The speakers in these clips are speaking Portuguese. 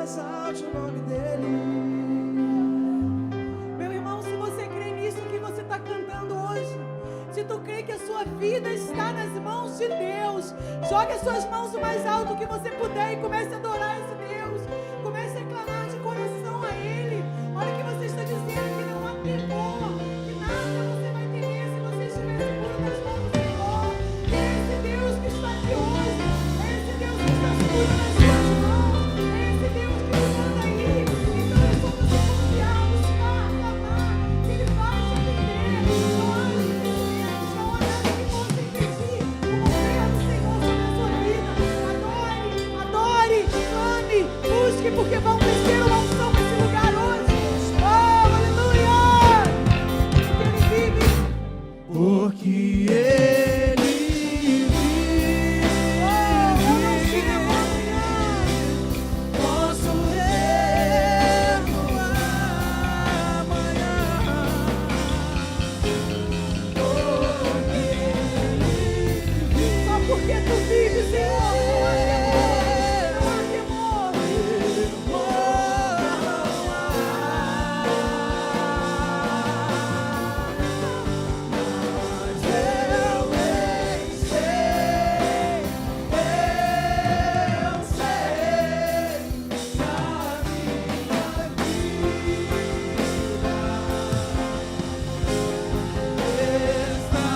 exalte o nome dele. Meu irmão, se você crê nisso que você está cantando hoje, se tu crê que a sua vida está nas mãos de Deus, jogue as suas mãos o mais alto que você puder e comece a adorar esse Deus. Comece a clamar de coração a Ele. Olha o que você está dizendo, que não há temor, que nada você vai temer se você estiver seguro nas mãos do Senhor. É esse Deus que está aqui hoje, é esse Deus que está seguro nas suas mãos, é esse Deus que te manda ir. Então é só você confiar, buscar, clamar, que Ele vai te atender. Não há impedimentos, não há nada que possa impedir o mover do Senhor sobre a sua vida. Adore, clame, busque, porque vão descer uma unção nesse lugar hoje. Oh, aleluia! Porque Ele vive. Porque ele vive, Eu não vivo amanhã. posso ver no amanhã. Porque ele vive, Só porque tu vives, Senhor, não há temor, não há temor. mas eu bem sei, eu sei, na minha vida está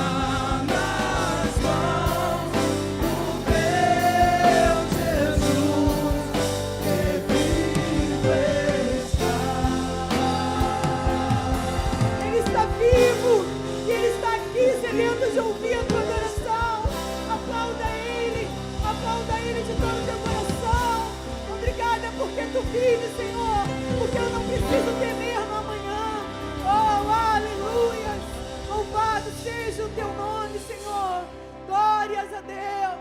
nas mãos do meu Jesus, que vivo está. Ele está vivo e Ele está aqui sedento de ouvir a tua adoração. Aplauda Ele de todo o teu coração. Obrigada porque tu vives, Senhor, porque eu não preciso temer no amanhã. Oh, aleluia! Louvado seja o teu nome, Senhor. Glórias a Deus.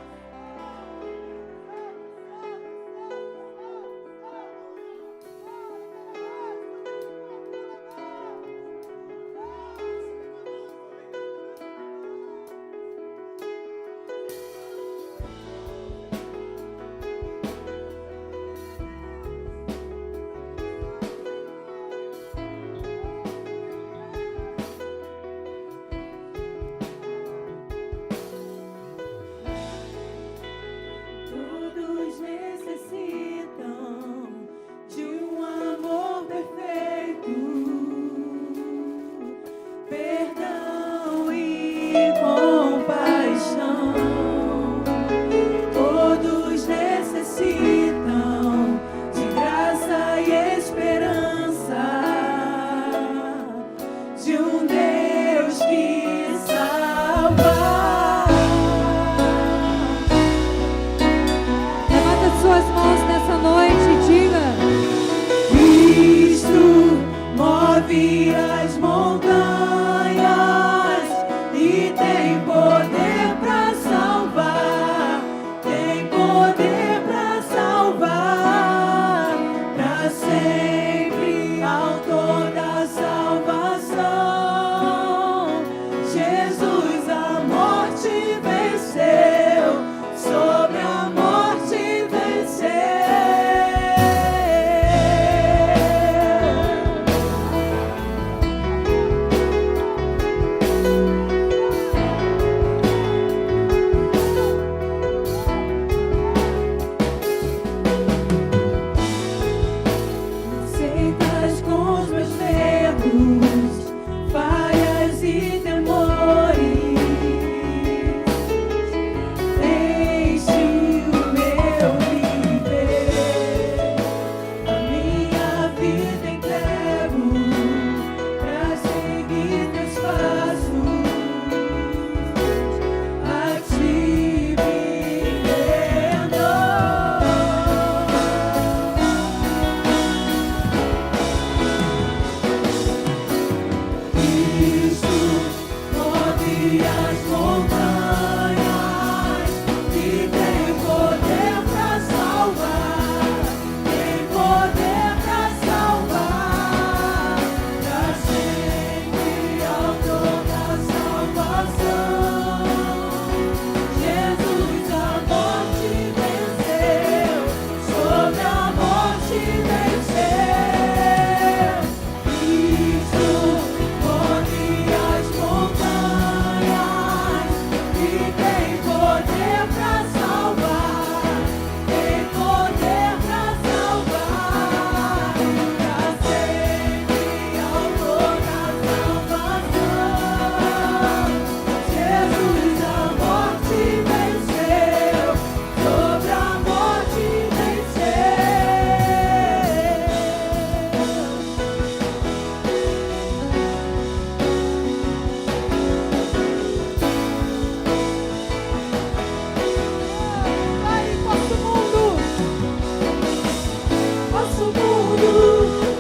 nosso mundo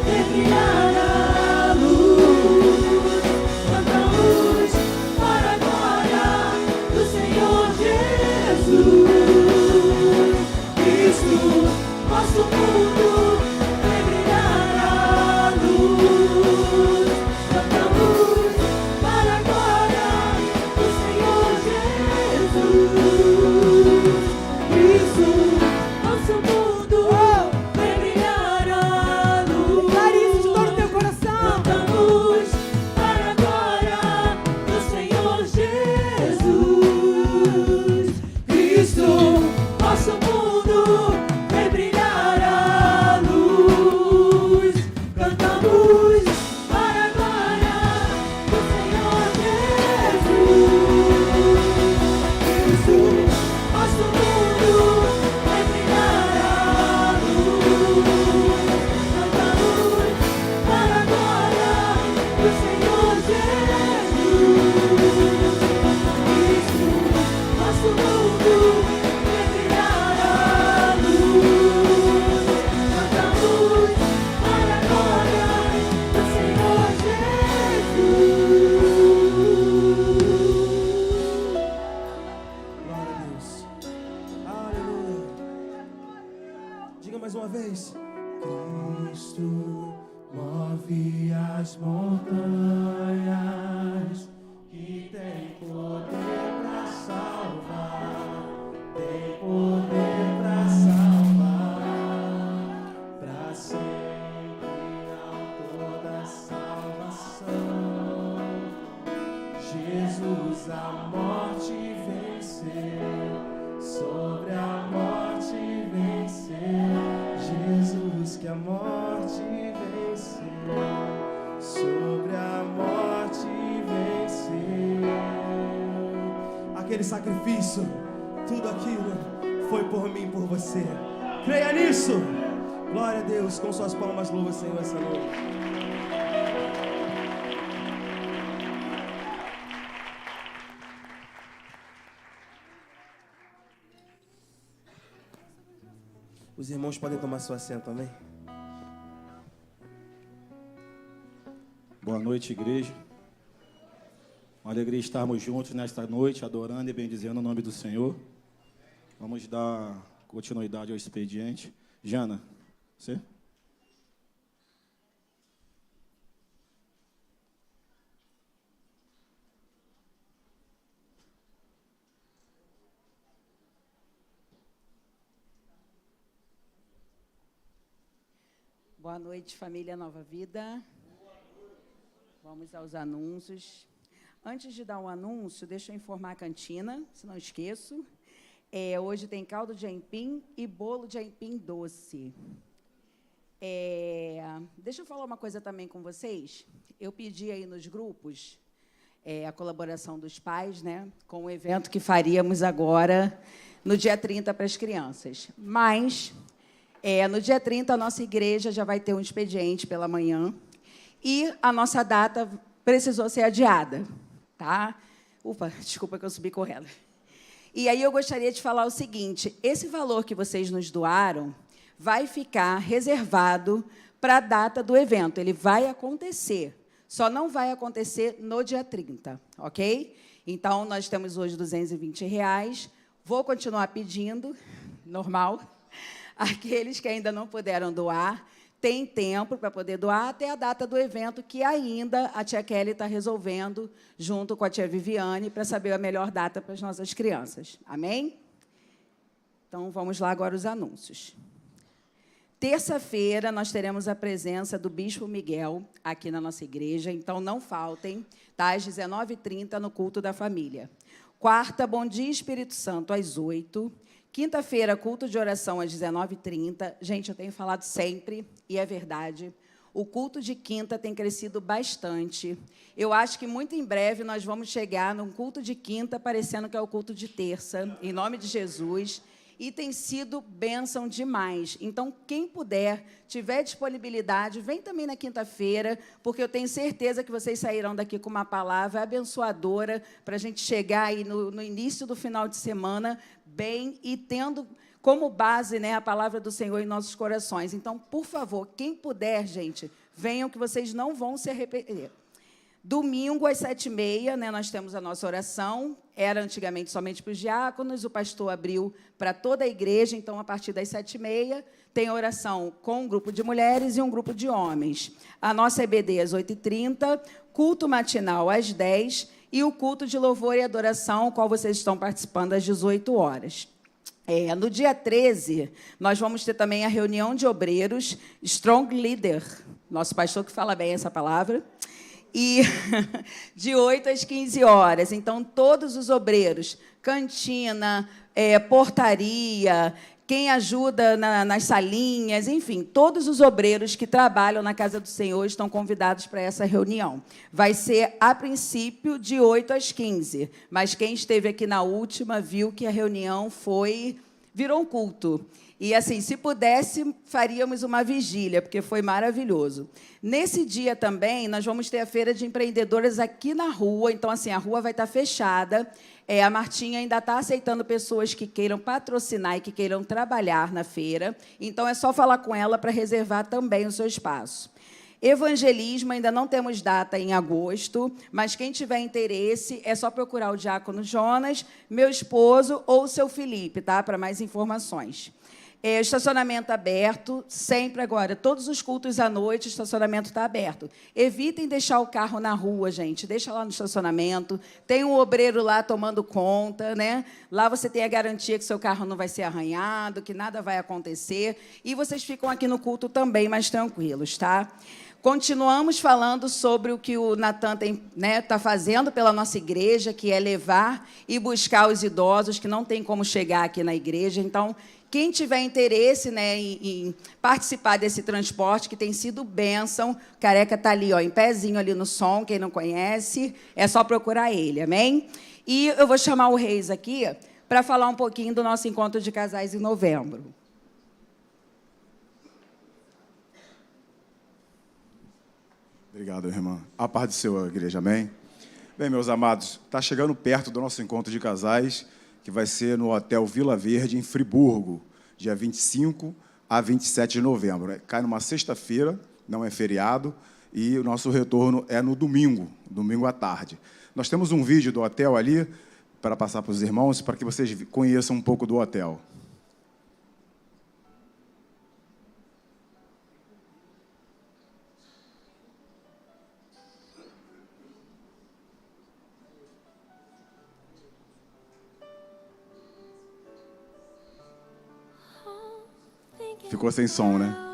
vem brilhar a luz. Cantamos para a glória do Senhor Jesus. Cristo, nosso mundo vem brilhar a luz. Cantamos para a glória do Senhor Jesus. Cristo, nosso mundo vem brilhar a luz. Declare isso de todo o teu coração. Cantamos para a glória do Senhor Jesus. Cristo, nosso mundo vem brilhar a luz. Cantamos para a glória do Senhor Jesus. Cristo, nosso mundo vem brilhar a luz. Cantamos para a glória do Senhor Jesus. Cristo, nosso mundo vem brilhar a luz. Cantamos para a glória do Senhor Jesus. Glória a Deus. Aleluia. Diga mais uma vez. Cristo move as montanhas e tem poder para salvar. Tem poder para salvar. Para sempre autor da salvação. Jesus a morte venceu, sobre a morte venceu. Jesus que a morte venceu, sobre a morte venceu. Aquele sacrifício, tudo aquilo foi por mim, por você. Creia nisso. Glória a Deus. Com suas palmas, louva o Senhor essa noite. Os irmãos podem tomar seu assento, amém? Boa noite, igreja. Uma alegria estarmos juntos nesta noite, adorando e bendizendo o nome do Senhor. Vamos dar continuidade ao expediente. Jana, você? Boa noite, família Nova Vida. Vamos aos anúncios. Antes de dar um anúncio, deixa eu informar a cantina, se não esqueço. Hoje tem caldo de aipim e bolo de aipim doce. Deixa eu falar uma coisa também com vocês. Eu pedi aí nos grupos a colaboração dos pais, né, com o evento que faríamos agora no dia 30 para as crianças. Mas no dia 30, a nossa igreja já vai ter um expediente pela manhã e a nossa data precisou ser adiada, tá? Desculpa que eu subi correndo. E aí eu gostaria de falar o seguinte, esse valor que vocês nos doaram vai ficar reservado para a data do evento. Ele vai acontecer, só não vai acontecer no dia 30, ok? Então, nós temos hoje R$220, vou continuar pedindo, normal. Aqueles que ainda não puderam doar, têm tempo para poder doar até a data do evento, que ainda a tia Kelly está resolvendo, junto com a tia Viviane, para saber a melhor data para as nossas crianças. Amém? Então, vamos lá agora os anúncios. Terça-feira, nós teremos a presença do Bispo Miguel aqui na nossa igreja, então não faltem, tá? Às 19h30, no culto da família. Quarta, Bom Dia Espírito Santo, às 8h. Quinta-feira, culto de oração às 19h30. Gente, eu tenho falado sempre, e é verdade, o culto de quinta tem crescido bastante. Eu acho que muito em breve nós vamos chegar num culto de quinta, parecendo que é o culto de terça, em nome de Jesus. E tem sido bênção demais. Então, quem puder, tiver disponibilidade, vem também na quinta-feira, porque eu tenho certeza que vocês sairão daqui com uma palavra abençoadora para a gente chegar aí no início do final de semana bem e tendo como base, né, a palavra do Senhor em nossos corações. Então, por favor, quem puder, gente, venham que vocês não vão se arrepender. Domingo, às 7h30, né, nós temos a nossa oração. Era antigamente somente para os diáconos, o pastor abriu para toda a igreja, então, a partir das 7h30, tem oração com um grupo de mulheres e um grupo de homens. A nossa EBD às 8h30, culto matinal às 10h e o culto de louvor e adoração, o qual vocês estão participando às 18 horas. No dia 13, nós vamos ter também a reunião de obreiros, Strong Leader, nosso pastor que fala bem essa palavra, e de 8 às 15 horas. Então, todos os obreiros, cantina, portaria, quem ajuda nas salinhas, enfim, todos os obreiros que trabalham na Casa do Senhor estão convidados para essa reunião. Vai ser, a princípio, de 8 às 15, mas quem esteve aqui na última viu que a reunião virou um culto. E, assim, se pudesse, faríamos uma vigília, porque foi maravilhoso. Nesse dia também, nós vamos ter a Feira de Empreendedoras aqui na rua. Então, assim, a rua vai estar fechada. A Martinha ainda está aceitando pessoas que queiram patrocinar e que queiram trabalhar na feira. Então, é só falar com ela para reservar também o seu espaço. Evangelismo, ainda não temos data em agosto, mas quem tiver interesse, é só procurar o diácono Jonas, meu esposo ou o seu Felipe, tá? Para mais informações. Estacionamento aberto, sempre agora. Todos os cultos à noite, o estacionamento está aberto. Evitem deixar o carro na rua, gente. Deixa lá no estacionamento. Tem um obreiro lá tomando conta, né? Lá você tem a garantia que seu carro não vai ser arranhado, que nada vai acontecer. E vocês ficam aqui no culto também mais tranquilos, tá? Continuamos falando sobre o que o Natan está fazendo pela nossa igreja, que é levar e buscar os idosos que não têm como chegar aqui na igreja. Então, quem tiver interesse, né, em participar desse transporte, que tem sido bênção, Careca está ali, ó, em pezinho ali no som, quem não conhece, é só procurar ele, amém? E eu vou chamar o Reis aqui para falar um pouquinho do nosso encontro de casais em novembro. Obrigado, irmã. A paz do Senhor, igreja, amém? Bem, meus amados, está chegando perto do nosso encontro de casais, que vai ser no Hotel Vila Verde, em Friburgo, dia 25 a 27 de novembro. Cai numa sexta-feira, não é feriado, e o nosso retorno é no domingo à tarde. Nós temos um vídeo do hotel ali, para passar para os irmãos, para que vocês conheçam um pouco do hotel. Ficou sem som, né?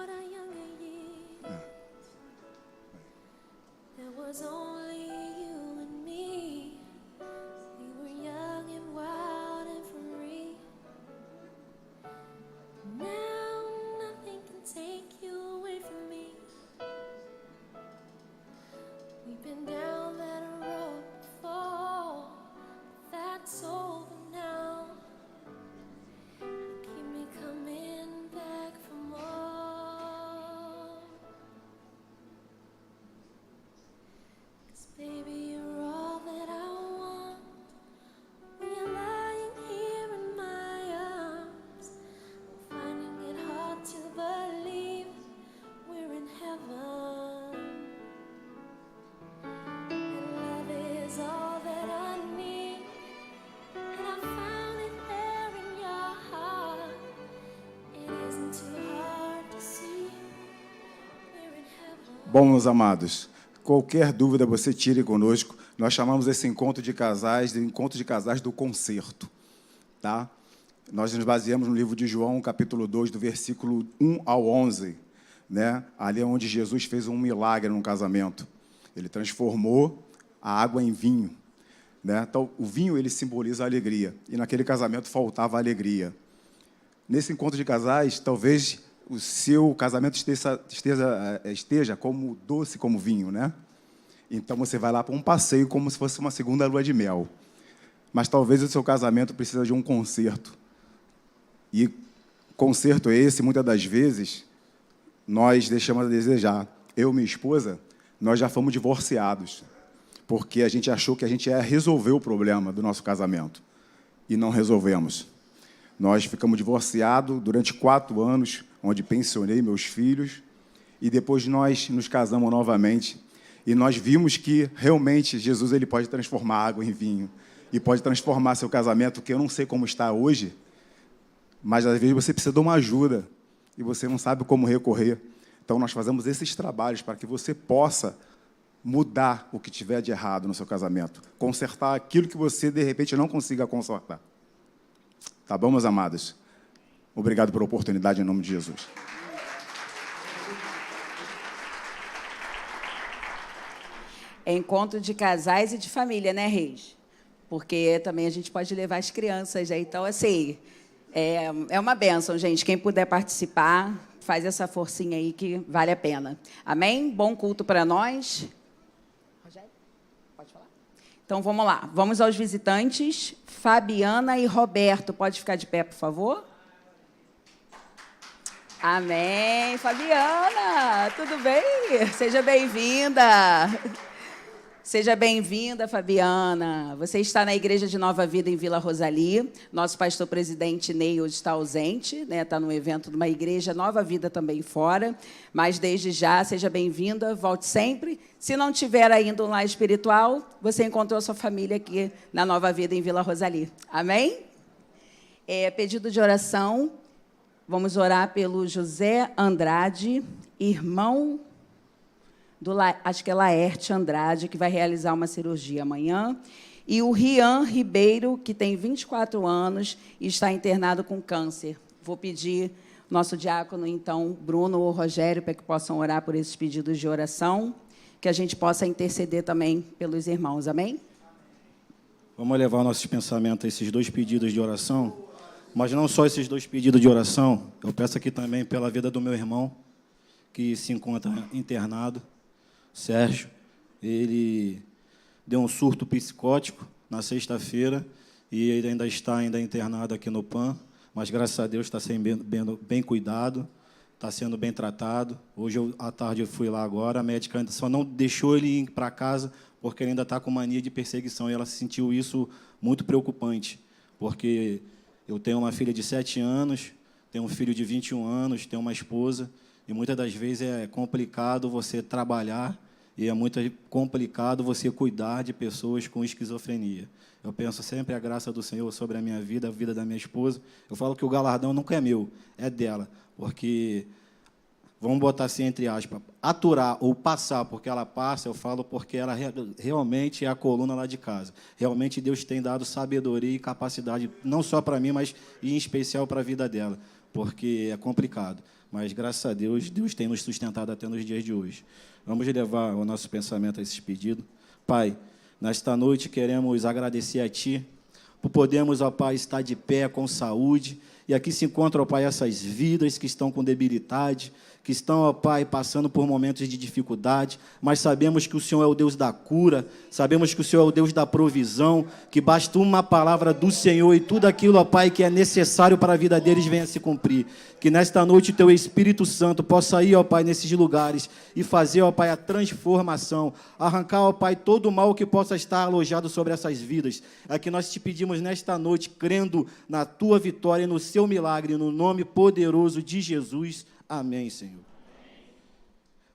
Bom, meus amados, qualquer dúvida você tire conosco. Nós chamamos esse encontro de casais de encontro de casais do concerto, tá? Nós nos baseamos no livro de João, capítulo 2, do versículo 1 ao 11, né? Ali é onde Jesus fez um milagre num casamento. Ele transformou a água em vinho, né? Então, o vinho ele simboliza a alegria, e naquele casamento faltava a alegria. Nesse encontro de casais, talvez o seu casamento esteja como doce como vinho, né? Então, você vai lá para um passeio como se fosse uma segunda lua de mel. Mas talvez o seu casamento precisa de um concerto. E concerto esse, muitas das vezes, nós deixamos a desejar. Eu e minha esposa, nós já fomos divorciados, porque a gente achou que a gente ia resolver o problema do nosso casamento. E não resolvemos. Nós ficamos divorciados durante 4 anos, onde pensionei meus filhos, e depois nós nos casamos novamente. E nós vimos que, realmente, Jesus ele pode transformar água em vinho, e pode transformar seu casamento, que eu não sei como está hoje, mas às vezes você precisa de uma ajuda, e você não sabe como recorrer. Então, nós fazemos esses trabalhos para que você possa mudar o que tiver de errado no seu casamento, consertar aquilo que você, de repente, não consiga consertar. Tá bom, meus amados? Obrigado pela oportunidade, em nome de Jesus. É encontro de casais e de família, né, Reis? Porque também a gente pode levar as crianças, né? Então, assim, é uma bênção, gente. Quem puder participar, faz essa forcinha aí que vale a pena. Amém? Bom culto para nós. Rogério, pode falar? Então, vamos lá. Vamos aos visitantes. Fabiana e Roberto. Pode ficar de pé, por favor? Amém. Fabiana, tudo bem? Seja bem-vinda. Seja bem-vinda, Fabiana. Você está na Igreja de Nova Vida em Vila Rosali. Nosso pastor-presidente Ney hoje está ausente, né? Está no evento de uma igreja Nova Vida também fora. Mas, desde já, seja bem-vinda, volte sempre. Se não tiver ainda um lar espiritual, você encontrou a sua família aqui na Nova Vida em Vila Rosali. Amém? Pedido de oração. Vamos orar pelo José Andrade, irmão acho que é Laerte Andrade, que vai realizar uma cirurgia amanhã, e o Rian Ribeiro, que tem 24 anos e está internado com câncer. Vou pedir nosso diácono, então, Bruno ou Rogério, para que possam orar por esses pedidos de oração, que a gente possa interceder também pelos irmãos. Amém? Vamos levar nossos pensamentos a esses 2 pedidos de oração, mas não só esses 2 pedidos de oração, eu peço aqui também pela vida do meu irmão, que se encontra internado, Sérgio. Ele deu um surto psicótico na sexta-feira e ele ainda está internado aqui no PAN, mas, graças a Deus, está sendo bem cuidado, está sendo bem tratado. Hoje, à tarde, eu fui lá agora, a médica ainda só não deixou ele ir para casa porque ele ainda está com mania de perseguição, e ela sentiu isso muito preocupante, porque eu tenho uma filha de 7 anos, tenho um filho de 21 anos, tenho uma esposa, e muitas das vezes é complicado você trabalhar e é muito complicado você cuidar de pessoas com esquizofrenia. Eu penso sempre a graça do Senhor sobre a minha vida, a vida da minha esposa. Eu falo que o galardão nunca é meu, é dela, porque, vamos botar assim entre aspas, aturar ou passar porque ela passa, eu falo porque ela realmente é a coluna lá de casa. Realmente Deus tem dado sabedoria e capacidade, não só para mim, mas em especial para a vida dela, porque é complicado. Mas, graças a Deus, Deus tem nos sustentado até nos dias de hoje. Vamos levar o nosso pensamento a esses pedidos. Pai, nesta noite queremos agradecer a Ti por podermos, ó Pai, estar de pé com saúde. E aqui se encontram, ó Pai, essas vidas que estão com debilidade, que estão, ó Pai, passando por momentos de dificuldade, mas sabemos que o Senhor é o Deus da cura, sabemos que o Senhor é o Deus da provisão, que basta uma palavra do Senhor e tudo aquilo, ó Pai, que é necessário para a vida deles venha se cumprir. Que nesta noite o Teu Espírito Santo possa ir, ó Pai, nesses lugares e fazer, ó Pai, a transformação, arrancar, ó Pai, todo o mal que possa estar alojado sobre essas vidas. É que nós te pedimos nesta noite, crendo na Tua vitória e no Seu milagre, no nome poderoso de Jesus. Amém, Senhor.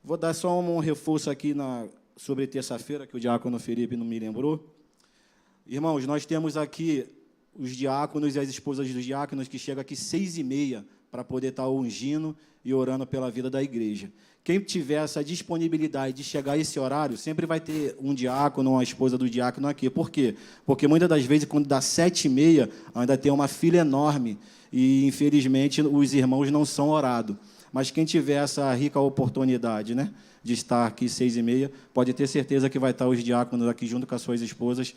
Vou dar só um reforço aqui sobre terça-feira, que o diácono Felipe não me lembrou. Irmãos, nós temos aqui os diáconos e as esposas dos diáconos que chegam aqui 6h30 para poder estar ungindo e orando pela vida da igreja. Quem tiver essa disponibilidade de chegar a esse horário, sempre vai ter um diácono ou uma esposa do diácono aqui. Por quê? Porque muitas das vezes, quando dá 7h30, ainda tem uma fila enorme e, infelizmente, os irmãos não são orados. Mas quem tiver essa rica oportunidade, né, de estar aqui 6h30, pode ter certeza que vai estar os diáconos aqui junto com as suas esposas,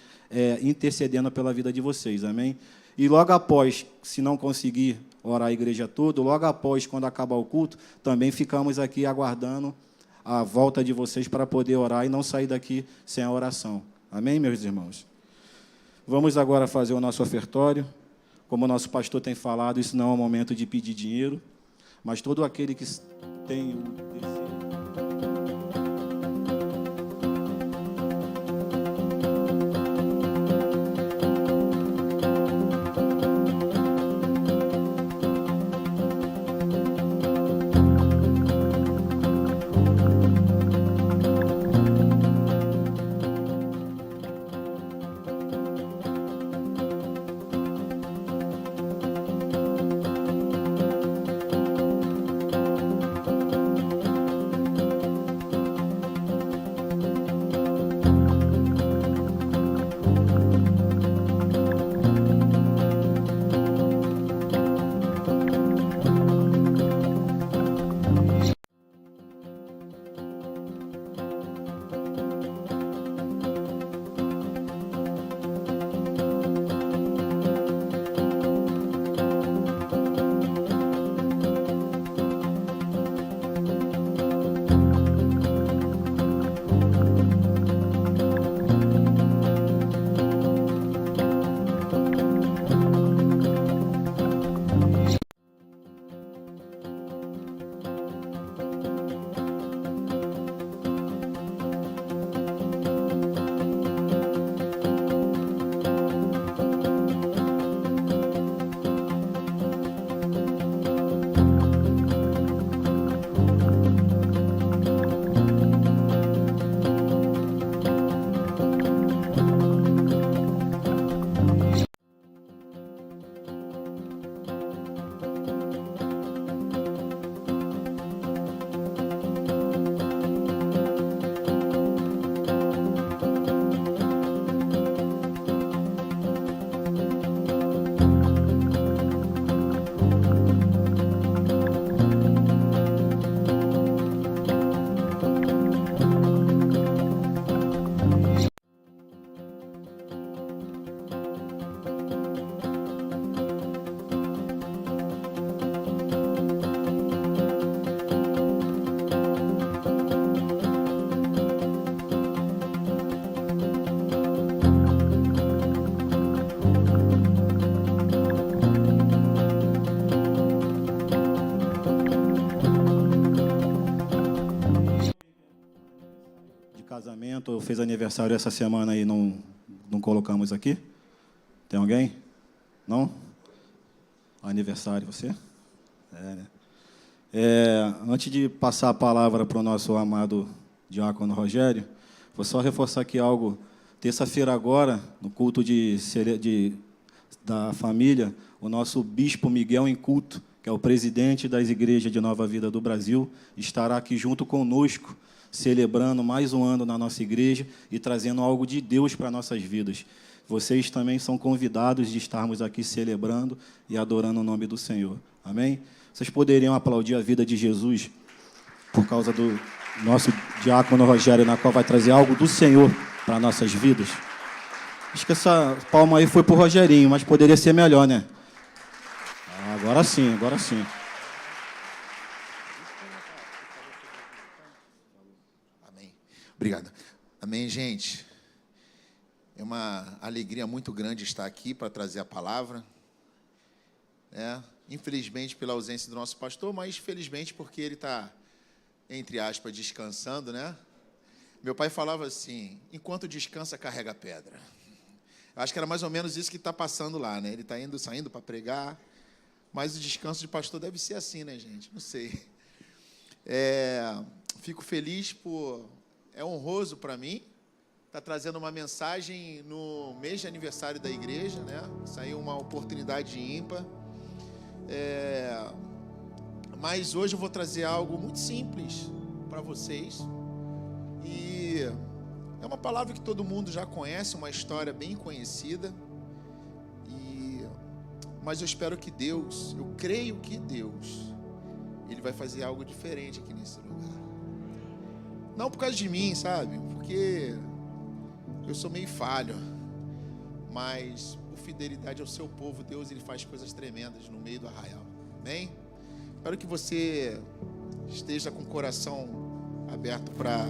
intercedendo pela vida de vocês, amém? E logo após, se não conseguir orar a igreja toda, logo após, quando acabar o culto, também ficamos aqui aguardando a volta de vocês para poder orar e não sair daqui sem a oração. Amém, meus irmãos? Vamos agora fazer o nosso ofertório. Como o nosso pastor tem falado, isso não é um momento de pedir dinheiro, mas todo aquele que tem um desejo... casamento, fez aniversário essa semana e não colocamos aqui? Tem alguém? Não? Aniversário, você? Né? Antes de passar a palavra para o nosso amado diácono Rogério, vou só reforçar aqui algo. Terça-feira agora, no culto da família, o nosso bispo Miguel Inculto, que é o presidente das igrejas de Nova Vida do Brasil, estará aqui junto conosco, celebrando mais um ano na nossa igreja e trazendo algo de Deus para nossas vidas. Vocês também são convidados de estarmos aqui celebrando e adorando o nome do Senhor. Amém? Vocês poderiam aplaudir a vida de Jesus por causa do nosso diácono Rogério, na qual vai trazer algo do Senhor para nossas vidas? Acho que essa palma aí foi para o Rogerinho, mas poderia ser melhor, né? Agora sim, agora sim. Amém. Obrigado. Amém, gente. É uma alegria muito grande estar aqui para trazer a palavra. Infelizmente, pela ausência do nosso pastor, mas felizmente porque ele está, entre aspas, descansando, né? Meu pai falava assim, enquanto descansa, carrega pedra. Eu acho que era mais ou menos isso que está passando lá, né? Ele está saindo para pregar, mas o descanso de pastor deve ser assim, né, gente? Não sei. Fico feliz é honroso para mim estar trazendo uma mensagem no mês de aniversário da igreja, né? Saiu uma oportunidade ímpar. Mas hoje eu vou trazer algo muito simples para vocês. E é uma palavra que todo mundo já conhece, uma história bem conhecida. Mas eu espero que Deus, eu creio que Deus, Ele vai fazer algo diferente aqui nesse lugar. Não por causa de mim, sabe? Porque eu sou meio falho. Mas por fidelidade ao seu povo, Deus, Ele faz coisas tremendas no meio do arraial. Amém? Espero que você esteja com o coração aberto para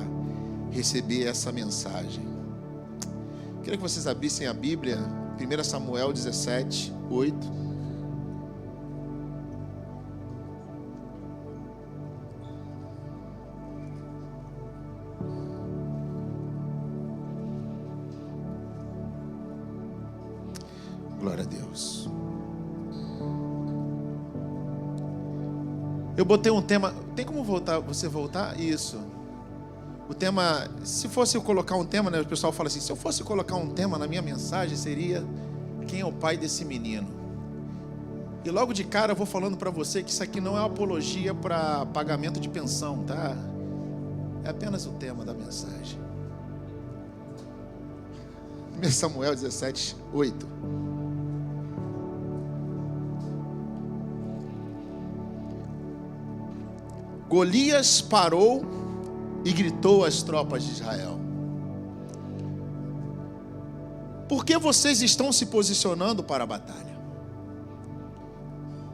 receber essa mensagem. Queria que vocês abrissem a Bíblia, 1 Samuel 17, 8. Glória a Deus. Eu botei um tema. Tem como você voltar? Isso. O tema, se fosse eu colocar um tema, né, o pessoal fala assim, se eu fosse colocar um tema na minha mensagem, seria quem é o pai desse menino? E logo de cara eu vou falando para você que isso aqui não é uma apologia para pagamento de pensão, tá? É apenas o tema da mensagem. 1 Samuel 17, 8. Golias parou e gritou às tropas de Israel: por que vocês estão se posicionando para a batalha?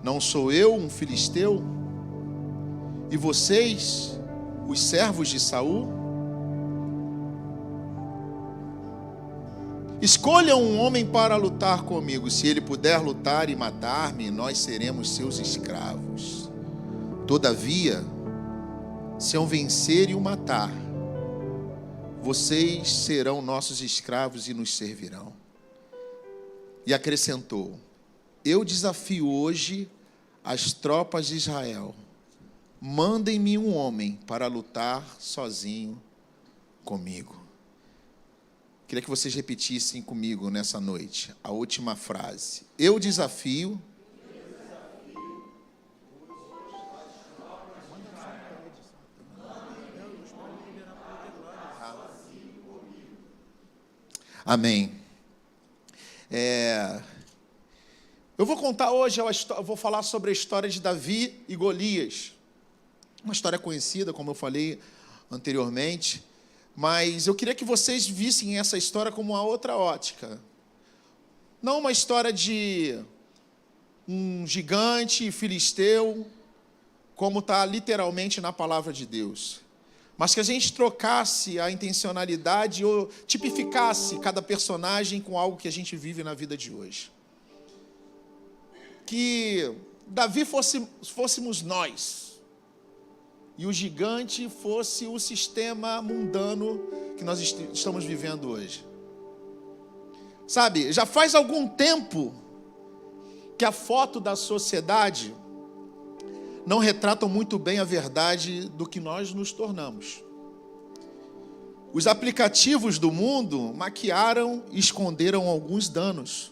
Não sou eu um filisteu? E vocês, os servos de Saul? Escolham um homem para lutar comigo. Se ele puder lutar e matar-me, nós seremos seus escravos. Todavia, se eu vencer e o matar, vocês serão nossos escravos e nos servirão. E acrescentou: eu desafio hoje as tropas de Israel. Mandem-me um homem para lutar sozinho comigo. Queria que vocês repetissem comigo nessa noite a última frase. Eu desafio. Amém. Eu vou contar hoje, eu vou falar sobre a história de Davi e Golias. Uma história conhecida, como eu falei anteriormente, mas eu queria que vocês vissem essa história como uma outra ótica. Não uma história de um gigante filisteu, como está literalmente na palavra de Deus. Mas que a gente trocasse a intencionalidade ou tipificasse cada personagem com algo que a gente vive na vida de hoje. Que Davi fôssemos nós. e o gigante fosse o sistema mundano que nós estamos vivendo hoje. Sabe, já faz algum tempo que a foto da sociedade não retrata muito bem a verdade do que nós nos tornamos. Os aplicativos do mundo maquiaram e esconderam alguns danos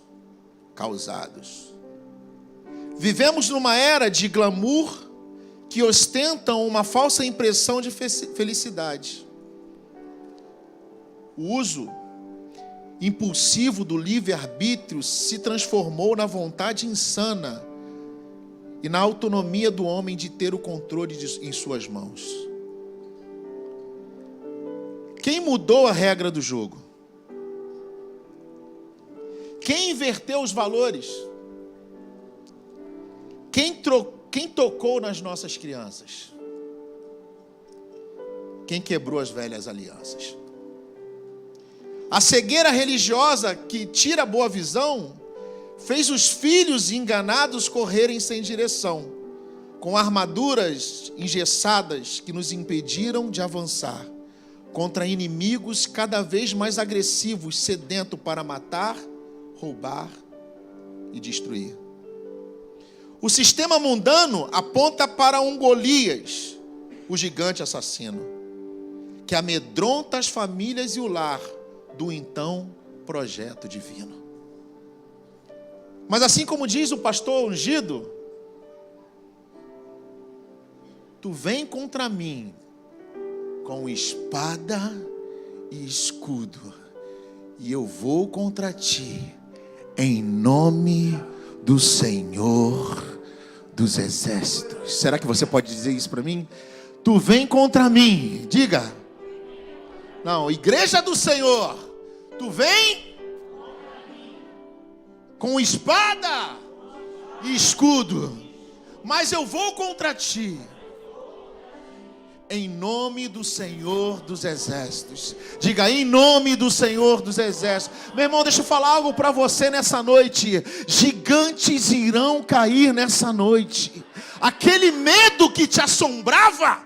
causados. Vivemos numa era de glamour que ostentam uma falsa impressão de felicidade. O uso impulsivo do livre-arbítrio se transformou na vontade insana e na autonomia do homem de ter o controle em suas mãos. Quem mudou a regra do jogo? Quem inverteu os valores? Quem tocou nas nossas crianças? Quem quebrou as velhas alianças? A cegueira religiosa que tira a boa visão fez os filhos enganados correrem sem direção, com armaduras engessadas que nos impediram de avançar contra inimigos cada vez mais agressivos, sedentos para matar, roubar e destruir. O sistema mundano aponta para um Golias, o gigante assassino, que amedronta as famílias e o lar do então projeto divino. Mas assim como diz o pastor ungido, tu vem contra mim com espada e escudo, e eu vou contra ti em nome do Senhor dos Exércitos. Será que você pode dizer isso para mim? Tu vem contra mim, diga. Não, igreja do Senhor, tu vem com espada e escudo, mas eu vou contra ti em nome do Senhor dos Exércitos. Diga, em nome do Senhor dos Exércitos. Meu irmão, deixa eu falar algo para você nessa noite. Gigantes irão cair nessa noite. Aquele medo que te assombrava,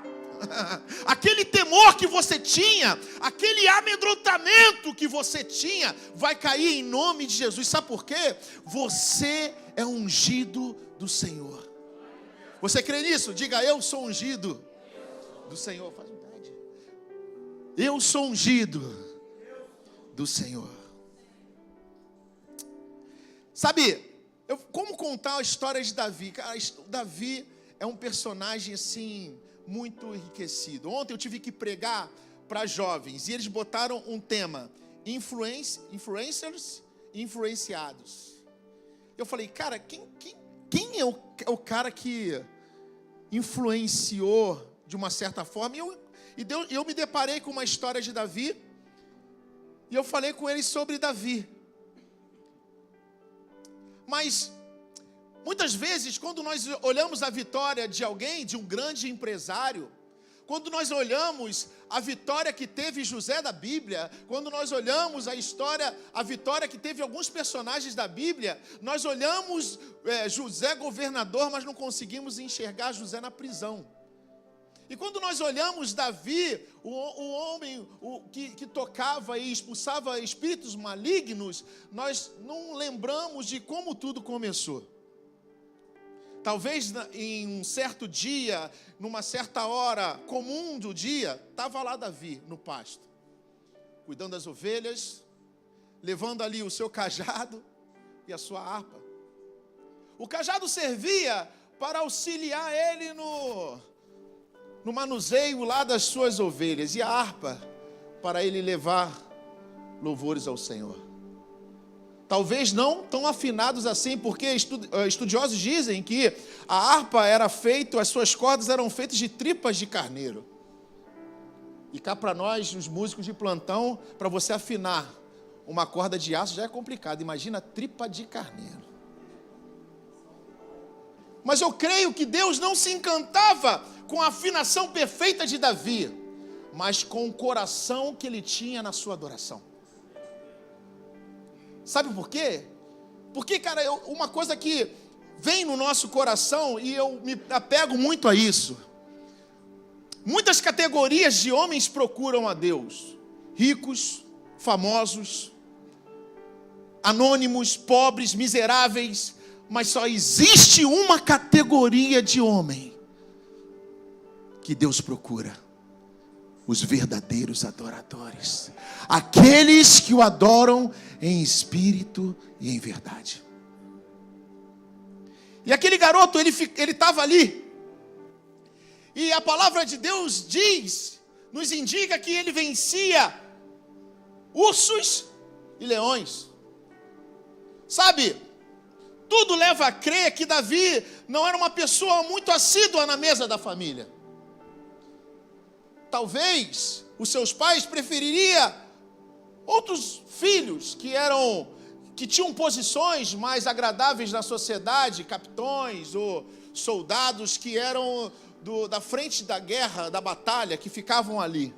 aquele temor que você tinha, aquele amedrontamento que você tinha, vai cair em nome de Jesus. Sabe por quê? Você é ungido do Senhor. Você crê nisso? Diga, eu sou ungido do Senhor. Faz vontade. Eu sou ungido do Senhor. Sabe, como contar a história de Davi? Cara, Davi é um personagem assim muito enriquecido. Ontem eu tive que pregar para jovens e eles botaram um tema: influencers influenciados. Eu falei, cara, quem é o cara que influenciou de uma certa forma? E eu me deparei com uma história de Davi e eu falei com eles sobre Davi. Mas muitas vezes, quando nós olhamos a vitória de alguém, de um grande empresário, quando nós olhamos a vitória que teve José da Bíblia, quando nós olhamos a vitória que teve alguns personagens da Bíblia, nós olhamos José governador, mas não conseguimos enxergar José na prisão. E quando nós olhamos Davi, o homem que tocava e expulsava espíritos malignos, nós não lembramos de como tudo começou. Talvez em um certo dia, numa certa hora comum do dia, estava lá Davi no pasto, cuidando das ovelhas, levando ali o seu cajado e a sua harpa. O cajado servia para auxiliar ele no manuseio lá das suas ovelhas, e a harpa para ele levar louvores ao Senhor. Talvez não tão afinados assim, porque estudiosos dizem que a harpa era feita, as suas cordas eram feitas de tripas de carneiro. E cá para nós, os músicos de plantão, para você afinar uma corda de aço já é complicado. Imagina tripa de carneiro. Mas eu creio que Deus não se encantava com a afinação perfeita de Davi, mas com o coração que ele tinha na sua adoração. Sabe por quê? Porque, cara, uma coisa que vem no nosso coração, e eu me apego muito a isso. Muitas categorias de homens procuram a Deus: ricos, famosos, anônimos, pobres, miseráveis. Mas só existe uma categoria de homem que Deus procura: os verdadeiros adoradores, aqueles que o adoram em espírito e em verdade. E aquele garoto, ele estava ali, e a palavra de Deus nos indica que ele vencia ursos e leões. Sabe, tudo leva a crer que Davi não era uma pessoa muito assídua na mesa da família. Talvez os seus pais prefeririam outros filhos que tinham posições mais agradáveis na sociedade, capitães ou soldados que eram da frente da guerra, da batalha, que ficavam ali.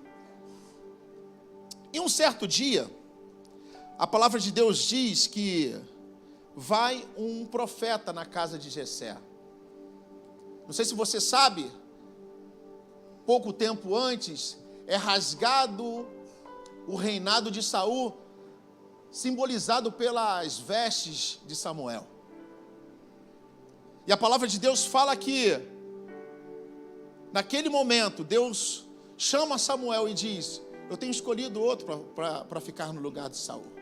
E um certo dia, a palavra de Deus diz que vai um profeta na casa de Jessé. Não sei se você sabe, pouco tempo antes, é rasgado o reinado de Saul, simbolizado pelas vestes de Samuel. E a palavra de Deus fala que, naquele momento, Deus chama Samuel e diz: eu tenho escolhido outro para ficar no lugar de Saul.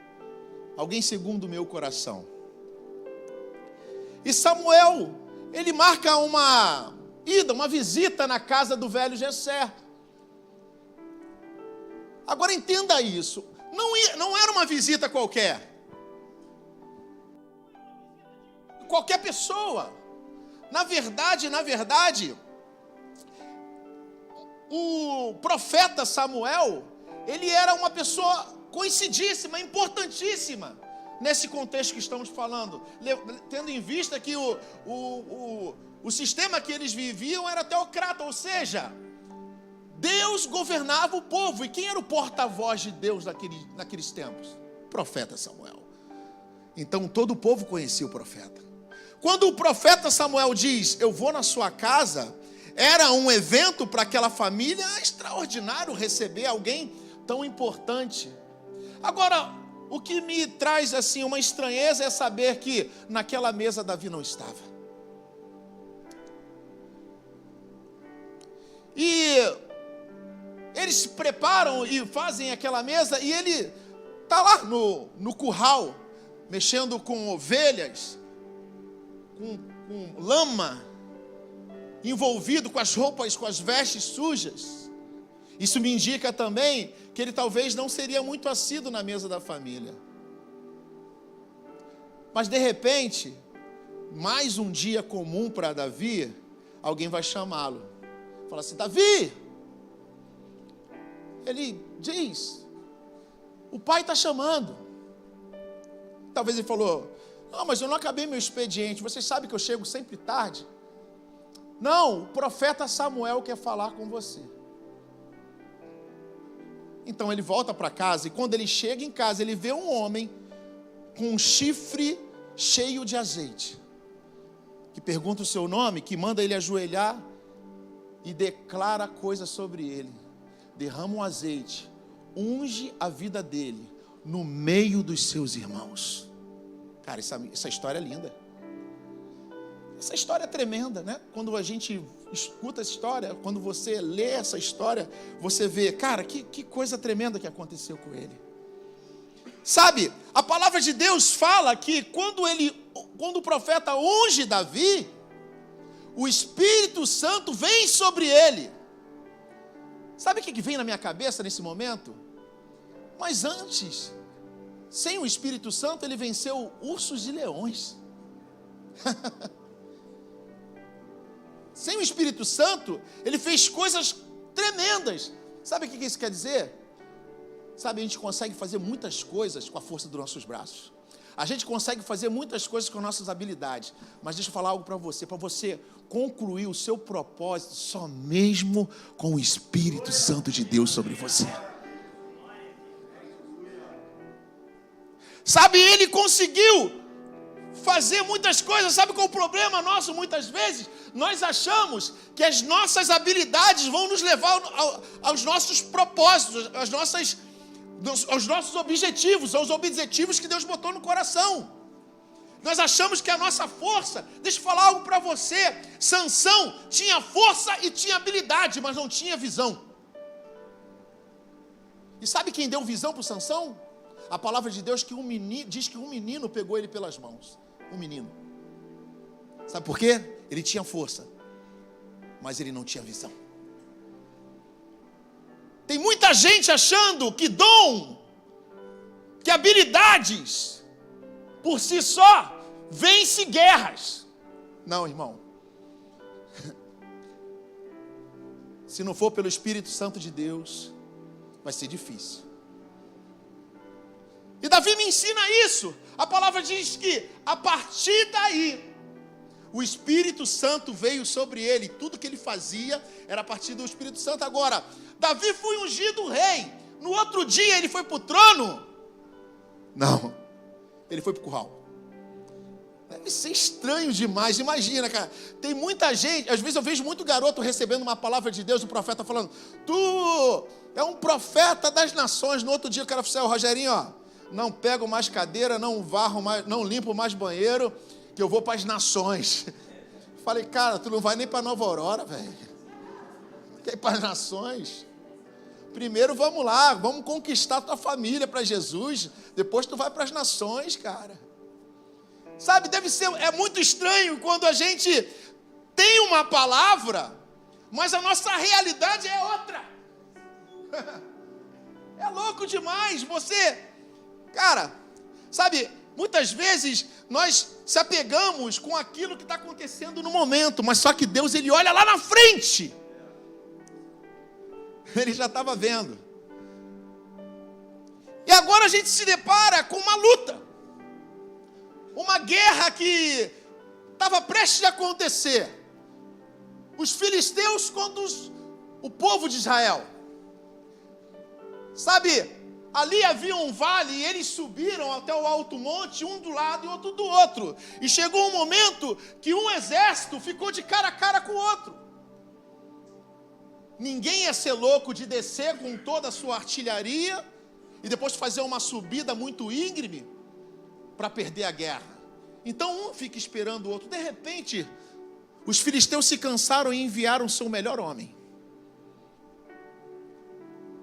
Alguém segundo o meu coração. E Samuel, ele marca uma visita na casa do velho Jessé. Agora entenda isso. Não era uma visita qualquer. Qualquer pessoa. Na verdade, o profeta Samuel, ele era uma pessoa conhecidíssima, importantíssima, nesse contexto que estamos falando, tendo em vista que o sistema que eles viviam era teocrata, ou seja, Deus governava o povo. E quem era o porta-voz de Deus naqueles tempos? O profeta Samuel. Então todo o povo conhecia o profeta. Quando o profeta Samuel diz: eu vou na sua casa, era um evento para aquela família extraordinário receber alguém tão importante. Agora, o que me traz assim uma estranheza é saber que naquela mesa Davi não estava. E eles se preparam e fazem aquela mesa, e ele está lá no curral, mexendo com ovelhas, com lama, envolvido com as roupas, com as vestes sujas. Isso me indica também que ele talvez não seria muito assíduo na mesa da família. Mas de repente, mais um dia comum para Davi, alguém vai chamá-lo. Fala assim: Davi! Ele diz: o pai está chamando. Talvez ele falou: não, mas eu não acabei meu expediente, vocês sabem que eu chego sempre tarde. Não, o profeta Samuel quer falar com você. Então ele volta para casa, e quando ele chega em casa, ele vê um homem com um chifre cheio de azeite, que pergunta o seu nome, que manda ele ajoelhar e declara coisas sobre ele. Derrama um azeite, unge a vida dele no meio dos seus irmãos. Cara, essa história é linda. Essa história é tremenda, né? Quando a gente escuta essa história, quando você lê essa história, você vê, cara, que coisa tremenda que aconteceu com ele. Sabe, a palavra de Deus fala que quando o profeta unge Davi, o Espírito Santo vem sobre ele. Sabe o que vem na minha cabeça nesse momento? Mas antes, sem o Espírito Santo, ele venceu ursos e leões. Sem o Espírito Santo, ele fez coisas tremendas. Sabe o que isso quer dizer? Sabe, a gente consegue fazer muitas coisas com a força dos nossos braços. A gente consegue fazer muitas coisas com nossas habilidades. Mas deixa eu falar algo para você concluir o seu propósito só mesmo com o Espírito Santo de Deus sobre você. Sabe, ele conseguiu fazer muitas coisas. Sabe qual é o problema nosso? Muitas vezes nós achamos que as nossas habilidades vão nos levar aos nossos propósitos, aos nossos objetivos, aos objetivos que Deus botou no coração. Nós achamos que a nossa força... Deixa eu falar algo para você. Sansão tinha força e tinha habilidade, mas não tinha visão. E sabe quem deu visão para o Sansão? A palavra de Deus diz que um menino pegou ele pelas mãos. Um menino. Sabe por quê? Ele tinha força, mas ele não tinha visão. Tem muita gente achando que dom, que habilidades, por si só, vence guerras. Não, irmão. Se não for pelo Espírito Santo de Deus, vai ser difícil. E Davi me ensina isso. A palavra diz que, a partir daí, o Espírito Santo veio sobre ele. Tudo que ele fazia era a partir do Espírito Santo. Agora, Davi foi ungido rei. No outro dia ele foi para o trono? Não. Ele foi para o curral. Deve ser estranho demais. Imagina, cara. Tem muita gente, às vezes eu vejo muito garoto recebendo uma palavra de Deus, o profeta falando, tu é um profeta das nações. No outro dia o cara falou, Rogerinho, ó, não pego mais cadeira, não varro mais, não limpo mais banheiro, que eu vou para as nações. Falei, cara, tu não vai nem para Nova Aurora, velho. Quer ir para as nações? Primeiro vamos lá, vamos conquistar tua família para Jesus, depois tu vai para as nações, cara. Sabe, é muito estranho quando a gente tem uma palavra, mas a nossa realidade é outra. É louco demais, cara, sabe, muitas vezes nós se apegamos com aquilo que está acontecendo no momento, mas só que Deus, Ele olha lá na frente. Ele já estava vendo. E agora a gente se depara com uma luta. Uma guerra que estava prestes a acontecer. Os filisteus contra o povo de Israel. Sabe, ali havia um vale e eles subiram até o alto monte, um do lado e outro do outro. E chegou um momento que um exército ficou de cara a cara com o outro. Ninguém ia ser louco de descer com toda a sua artilharia e depois fazer uma subida muito íngreme para perder a guerra. Então um fica esperando o outro. De repente, os filisteus se cansaram e enviaram seu melhor homem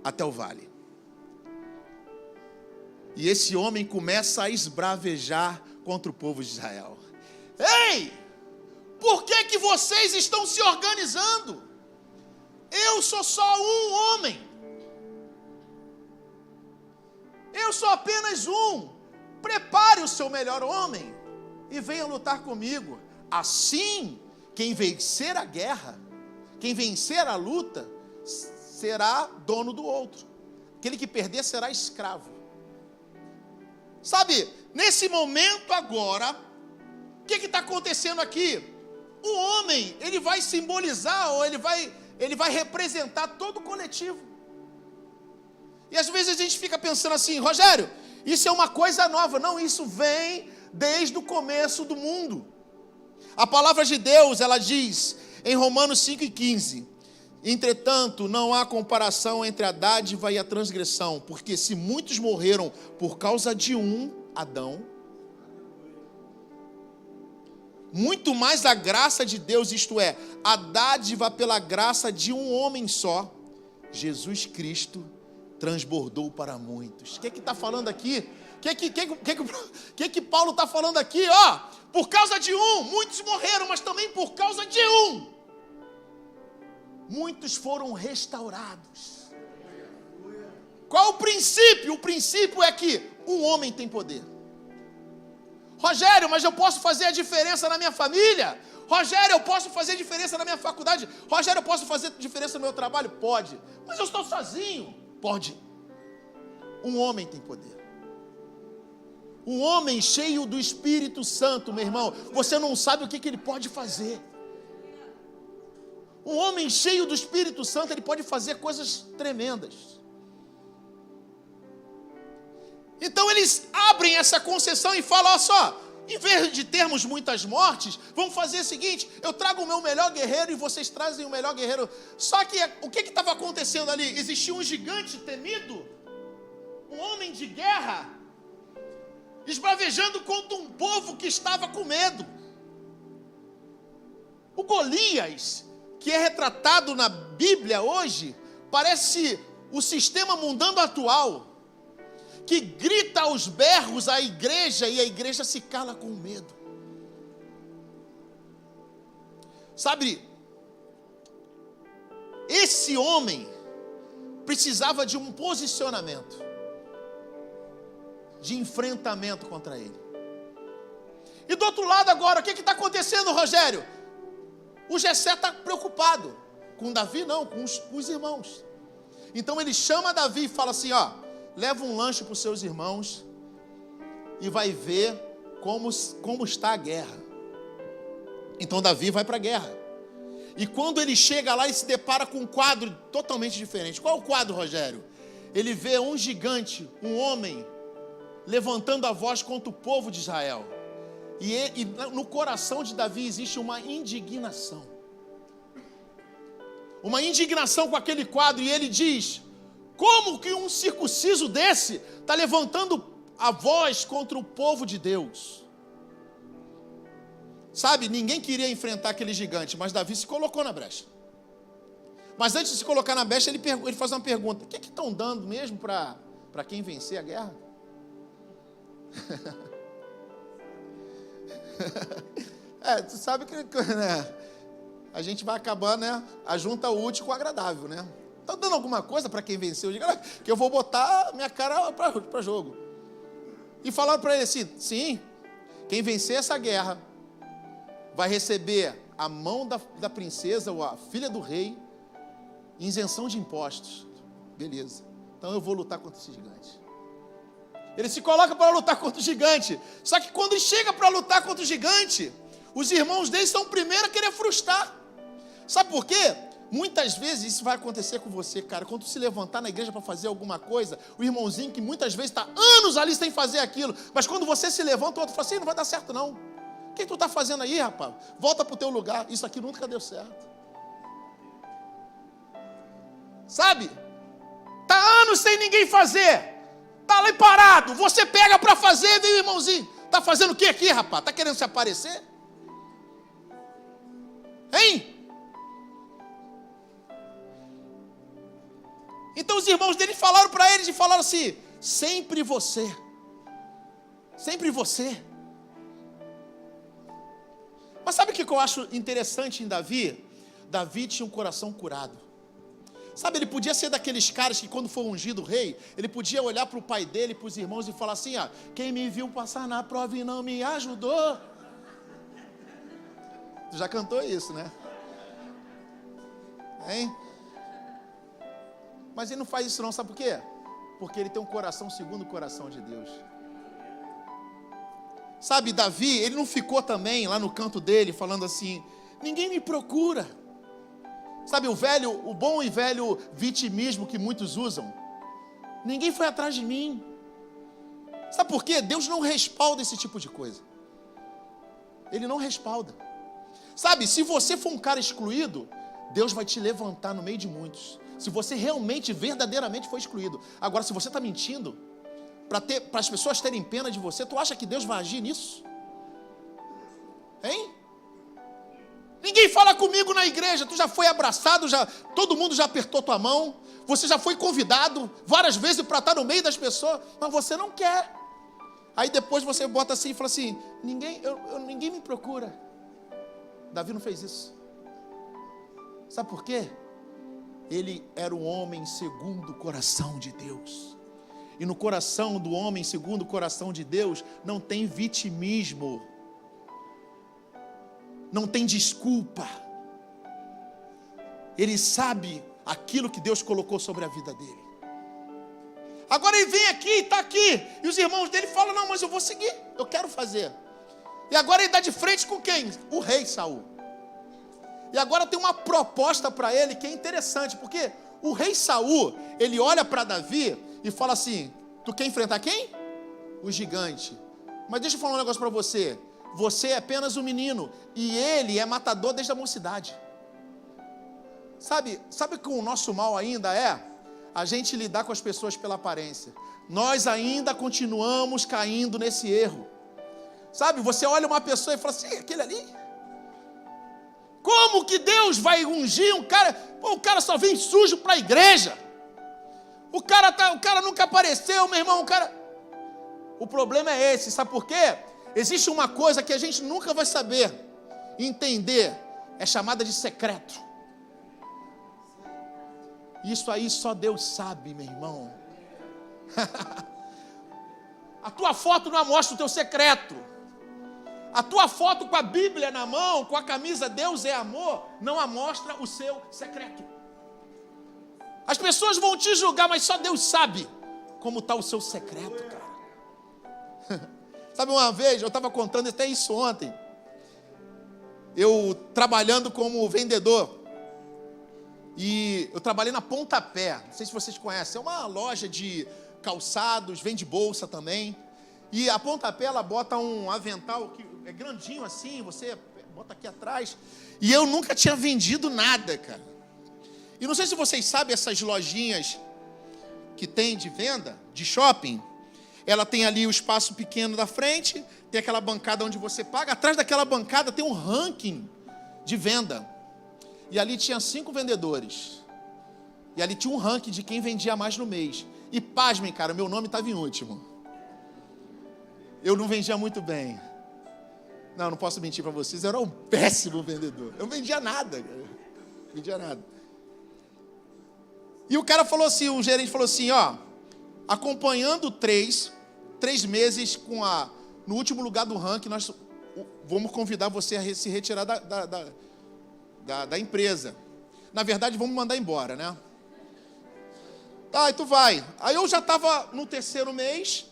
até o vale. E esse homem começa a esbravejar contra o povo de Israel. Ei! Por que vocês estão se organizando? Eu sou só um homem. Eu sou apenas um. Prepare o seu melhor homem e venha lutar comigo. Assim, quem vencer a guerra, quem vencer a luta, será dono do outro. Aquele que perder será escravo. Sabe, nesse momento agora, o que está acontecendo aqui? O homem, ele vai simbolizar, ou ele vai representar todo o coletivo. E às vezes a gente fica pensando assim, Rogério, isso é uma coisa nova. Não, isso vem desde o começo do mundo. A palavra de Deus, ela diz em Romanos 5,15, entretanto, não há comparação entre a dádiva e a transgressão, porque se muitos morreram por causa de um, Adão, muito mais a graça de Deus, isto é, a dádiva pela graça de um homem só, Jesus Cristo, transbordou para muitos. O que está falando aqui? O que Paulo está falando aqui? Ó, por causa de um, muitos morreram, mas também por causa de um, muitos foram restaurados. Qual o princípio? O princípio é que um homem tem poder. Rogério, mas eu posso fazer a diferença na minha família? Rogério, eu posso fazer diferença na minha faculdade? Rogério, eu posso fazer diferença no meu trabalho? Pode. Mas eu estou sozinho? Pode. Um homem tem poder. Um homem cheio do Espírito Santo, meu irmão, você não sabe o que ele pode fazer. Um homem cheio do Espírito Santo, ele pode fazer coisas tremendas. Então eles abrem essa concessão e falam, olha só, em vez de termos muitas mortes, vamos fazer o seguinte, eu trago o meu melhor guerreiro e vocês trazem o melhor guerreiro. Só que o que estava acontecendo ali? Existia um gigante temido, um homem de guerra, esbravejando contra um povo que estava com medo. O Golias, que é retratado na Bíblia hoje, parece o sistema mundano atual, que grita aos berros à igreja e a igreja se cala com medo. Sabe, esse homem precisava de um posicionamento, de enfrentamento contra ele. E do outro lado agora, o que está acontecendo, Rogério? O Jessé está preocupado com Davi, não, com os irmãos. Então ele chama Davi e fala assim, ó, leva um lanche para os seus irmãos e vai ver como está a guerra. Então Davi vai para a guerra. E quando ele chega lá, ele se depara com um quadro totalmente diferente. Qual é o quadro, Rogério? Ele vê um gigante, um homem, levantando a voz contra o povo de Israel. E no coração de Davi existe uma indignação. Uma indignação com aquele quadro. E ele diz, como que um circunciso desse está levantando a voz contra o povo de Deus? Sabe, ninguém queria enfrentar aquele gigante, mas Davi se colocou na brecha. Mas antes de se colocar na brecha, ele faz uma pergunta. O que estão dando mesmo para quem vencer a guerra? Tu sabe que né, a gente vai acabar, né, a junta útil com o agradável, né? Tá dando alguma coisa para quem venceu? Que eu vou botar minha cara para jogo. E falaram para ele assim, sim, quem vencer essa guerra vai receber a mão da princesa ou a filha do rei, isenção de impostos. Beleza, então eu vou lutar contra esse gigante. Ele se coloca para lutar contra o gigante. Só que quando ele chega para lutar contra o gigante, os irmãos dele são o primeiro a querer frustrar. Sabe por quê? Muitas vezes isso vai acontecer com você, cara. Quando tu se levantar na igreja para fazer alguma coisa, o irmãozinho que muitas vezes está anos ali sem fazer aquilo, mas quando você se levanta, o outro fala assim, não vai dar certo não. O que tu está fazendo aí, rapaz? Volta para o teu lugar. Isso aqui nunca deu certo. Sabe? Está anos sem ninguém fazer. Está lá parado. Você pega para fazer, vem o irmãozinho. Está fazendo o que aqui, rapaz? Está querendo se aparecer? Hein? Então os irmãos dele falaram para eles e falaram assim, sempre você. Sempre você. Mas sabe o que eu acho interessante em Davi? Davi tinha um coração curado. Sabe, ele podia ser daqueles caras que quando for ungido rei, ele podia olhar para o pai dele, para os irmãos e falar assim, quem me viu passar na prova e não me ajudou. Tu já cantou isso, né? Hein? Mas ele não faz isso não, sabe por quê? Porque ele tem um coração segundo o coração de Deus. Sabe, Davi, ele não ficou também lá no canto dele falando assim, ninguém me procura. Sabe, o bom e velho vitimismo que muitos usam. Ninguém foi atrás de mim. Sabe por quê? Deus não respalda esse tipo de coisa. Ele não respalda. Sabe, se você for um cara excluído, Deus vai te levantar no meio de muitos. Se você realmente, verdadeiramente foi excluído. Agora, se você está mentindo, para as pessoas terem pena de você, tu acha que Deus vai agir nisso? Hein? Ninguém fala comigo na igreja, tu já foi abraçado, todo mundo já apertou tua mão, você já foi convidado várias vezes para estar no meio das pessoas, mas você não quer. Aí depois você bota assim e fala assim, ninguém me procura. Davi não fez isso. Sabe por quê? Ele era um homem segundo o coração de Deus. E no coração do homem segundo o coração de Deus, não tem vitimismo. Não tem desculpa. Ele sabe aquilo que Deus colocou sobre a vida dele. Agora ele vem aqui, está aqui, e os irmãos dele falam, não, mas eu vou seguir, eu quero fazer. E agora ele dá de frente com quem? O rei Saul. E agora tem uma proposta para ele que é interessante, porque o rei Saul, ele olha para Davi e fala assim, tu quer enfrentar quem? O gigante. Mas deixa eu falar um negócio para você. Você é apenas um menino e ele é matador desde a mocidade. Sabe que o nosso mal ainda é a gente lidar com as pessoas pela aparência. Nós ainda continuamos caindo nesse erro. Sabe, você olha uma pessoa e fala assim, aquele ali? Como que Deus vai ungir um cara? Pô, o cara só vem sujo para a igreja. O cara nunca apareceu, meu irmão, O problema é esse, sabe por quê? Existe uma coisa que a gente nunca vai saber entender, é chamada de secreto. Isso aí só Deus sabe, meu irmão. A tua foto não mostra o teu secreto. A tua foto com a Bíblia na mão, com a camisa Deus é amor, não mostra o seu secreto. As pessoas vão te julgar, mas só Deus sabe como está o seu secreto, cara. Sabe, uma vez, eu estava contando até isso ontem, eu trabalhando como vendedor, e eu trabalhei na Pontapé, não sei se vocês conhecem, é uma loja de calçados, vende bolsa também, e a Pontapé, ela bota um avental que é grandinho assim, você bota aqui atrás, e eu nunca tinha vendido nada, cara. E não sei se vocês sabem, essas lojinhas que tem de venda, de shopping, ela tem ali o espaço pequeno da frente, tem aquela bancada onde você paga, atrás daquela bancada tem um ranking de venda. E ali tinha 5 vendedores. E ali tinha um ranking de quem vendia mais no mês. E pasmem, cara, meu nome estava em último. Eu não vendia muito bem. Não posso mentir para vocês, eu era um péssimo vendedor. Eu não vendia nada, cara. Não vendia nada. E o cara falou assim, o gerente falou assim, ó, acompanhando 3 meses no último lugar do ranking, nós vamos convidar você a se retirar da empresa. Na verdade, vamos mandar embora, né? Tá, e tu vai. Aí eu já estava no 3º mês,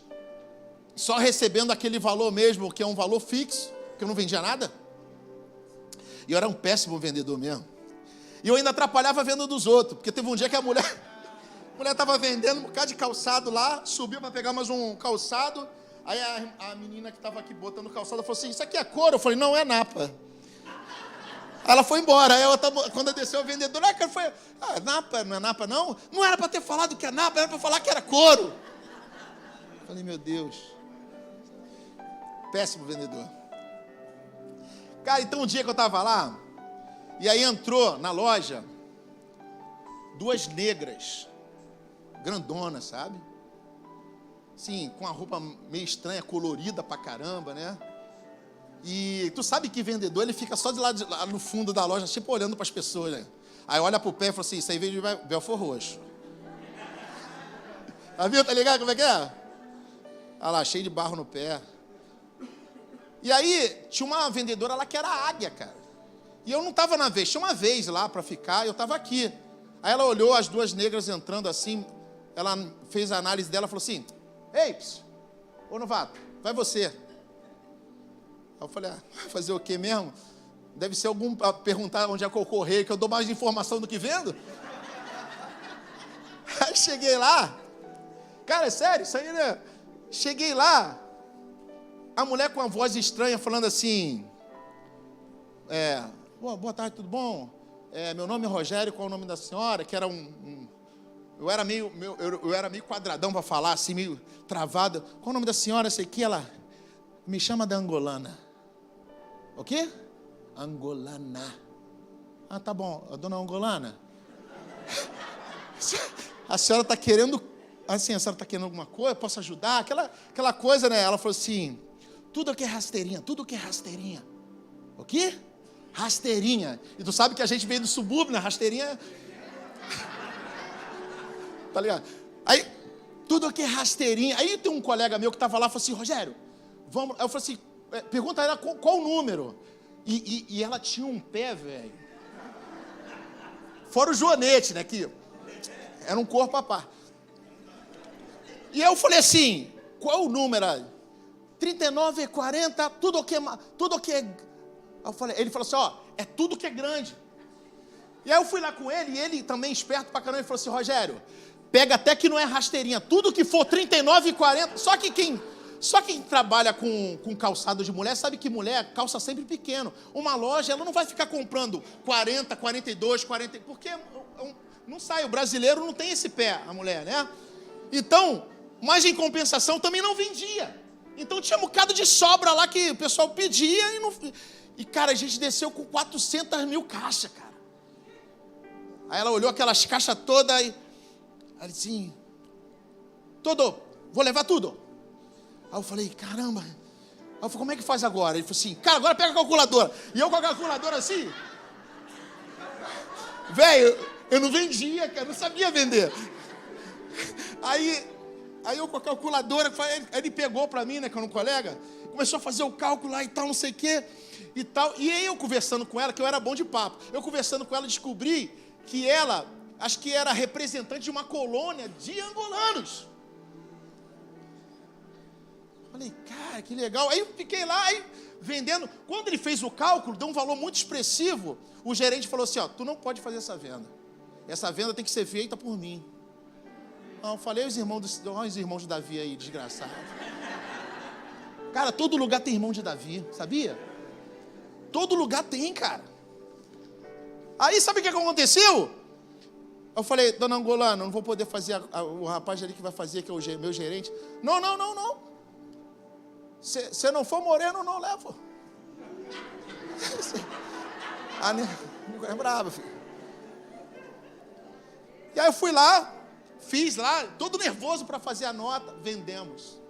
só recebendo aquele valor mesmo, que é um valor fixo, que eu não vendia nada. E eu era um péssimo vendedor mesmo. E eu ainda atrapalhava a venda dos outros, porque teve um dia que a mulher estava vendendo um bocado de calçado lá, subiu para pegar mais um calçado, aí a menina que estava aqui botando o calçado falou assim, isso aqui é couro? Eu falei, não, é napa. Ela foi embora, aí quando desceu a vendedora, napa, não é napa não? Não era para ter falado que é napa, era para falar que era couro. Eu falei, meu Deus, péssimo vendedor. Cara, então um dia que eu estava lá, e aí entrou na loja 2 negras, grandonas, sabe? Sim, com a roupa meio estranha, colorida pra caramba, né? E tu sabe que vendedor, ele fica só lá no fundo da loja, tipo olhando para as pessoas, né? Aí olha pro pé e fala assim, isso aí veio de Belfor Roxo. Tá viu? Tá ligado como é que é? Olha lá, cheio de barro no pé. E aí, tinha uma vendedora lá que era águia, cara. E eu não estava na vez, tinha uma vez lá para ficar, eu estava aqui. Aí ela olhou as 2 negras entrando assim, ela fez a análise dela e falou assim, ei, ô novato, vai você. Aí eu falei, vai fazer o quê mesmo? Deve ser algum para perguntar onde é que eu correio, que eu dou mais informação do que vendo. Aí cheguei lá, cara, é sério, isso aí, né? Cheguei lá, a mulher com a voz estranha falando assim, boa tarde, tudo bom? Meu nome é Rogério, qual é o nome da senhora? Que era eu era meio quadradão para falar, assim, meio travado. Qual é o nome da senhora? Sei que ela me chama da Angolana. O quê? Angolana. Ah, tá bom, a dona Angolana. A senhora está querendo, assim, a senhora está querendo alguma coisa? Posso ajudar? Aquela coisa, né? Ela falou assim, tudo que é rasteirinha. O quê? Rasteirinha. E tu sabe que a gente veio do subúrbio, né? Rasteirinha. Tá ligado? Aí, tudo que é rasteirinha. Aí tem um colega meu que estava lá e falou assim, Rogério, vamos. Aí eu falei assim, pergunta a ela qual o número. E ela tinha um pé, velho. Fora o joanete, né? Que era um corpo à parte. E eu falei assim, qual o número? 39, 40, tudo que é. Ele falou assim, ó, é tudo que é grande. E aí eu fui lá com ele, e ele também esperto pra caramba, ele falou assim, Rogério, pega até que não é rasteirinha, tudo que for 39 e 40, só que quem Só quem trabalha com calçado de mulher sabe que mulher calça sempre pequeno. Uma loja, ela não vai ficar comprando 40, 42, 40... Porque não sai, o brasileiro não tem esse pé, a mulher, né? Então, mas em compensação também não vendia. Então tinha um bocado de sobra lá que o pessoal pedia e não... E, cara, a gente desceu com 400 mil caixas, cara. Aí ela olhou aquelas caixas todas e... Ela disse assim... Vou levar tudo. Aí eu falei, caramba. Aí eu falei, como é que faz agora? Ele falou assim, cara, agora pega a calculadora. E eu com a calculadora assim... Velho, eu não vendia, cara, não sabia vender. Aí eu com a calculadora, ele pegou pra mim, né, que era um colega, começou a fazer o cálculo lá e tal, não sei o quê, e tal. E aí eu conversando com ela, que eu era bom de papo, eu conversando com ela, descobri que ela, acho que era representante de uma colônia de angolanos. Falei, cara, que legal. Aí eu fiquei lá, aí, vendendo. Quando ele fez o cálculo, deu um valor muito expressivo, o gerente falou assim, ó, tu não pode fazer essa venda. Essa venda tem que ser feita por mim. Não, eu falei, os irmãos de Davi aí, desgraçado. Cara, todo lugar tem irmão de Davi, sabia? Todo lugar tem, cara. Aí, sabe o que aconteceu? Eu falei, dona Angolana, não vou poder fazer, o rapaz ali que vai fazer, que é o meu gerente. Não. Se não for moreno, eu não levo. A nego é brava, filho. E aí eu fui lá, fiz lá, todo nervoso para fazer a nota, vendemos.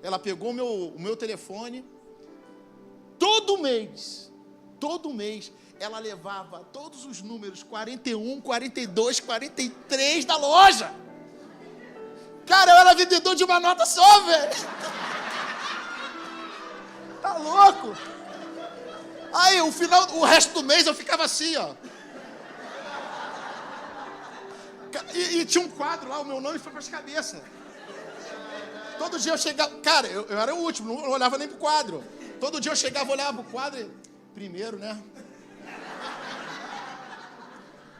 Ela pegou o meu telefone, todo mês, ela levava todos os números 41, 42, 43 da loja. Cara, eu era vendedor de uma nota só, velho. Tá louco? Aí, o resto do mês eu ficava assim, ó. E tinha um quadro lá, o meu nome foi para as cabeças. Todo dia eu chegava... Cara, eu era o último, não olhava nem pro quadro. Todo dia eu chegava, olhava pro quadro e... Primeiro, né?